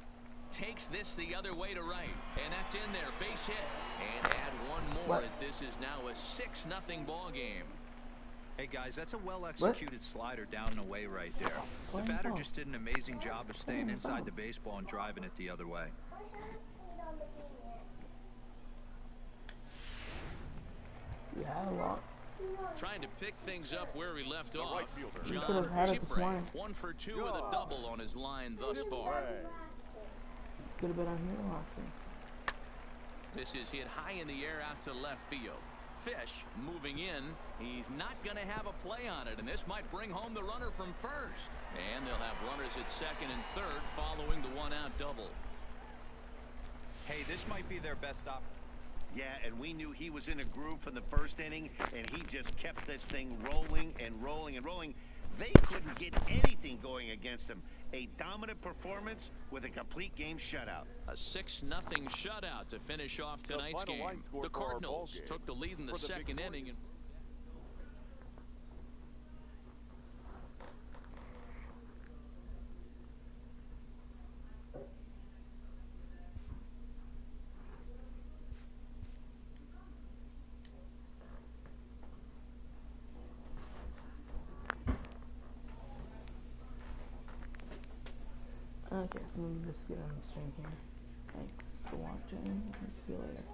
Takes this the other way to right. And that's in there. Base hit. And add one more as this is now a 6-0 ball game. Hey, guys, that's a well-executed slider down and away right there. The batter just did an amazing job of staying inside the baseball and driving it the other way. Yeah, a lot. Trying to pick things up where he left off. Right fielder. John Chipray, 1 for 2 with a double on his line thus far. Could have been on here, Watson. This is hit high in the air out to left field. Fish moving in. He's not going to have a play on it, and this might bring home the runner from first. And they'll have runners at second and third following the one-out double. Hey, this might be their best option. Yeah, and we knew he was in a groove from the first inning, and he just kept this thing rolling and rolling and rolling. They couldn't get anything going against him. A dominant performance with a complete game shutout. A 6-0 shutout to finish off tonight's game. The Cardinals took the lead in the second inning. Okay, so let me just get on the stream here. Thanks for watching. See you later.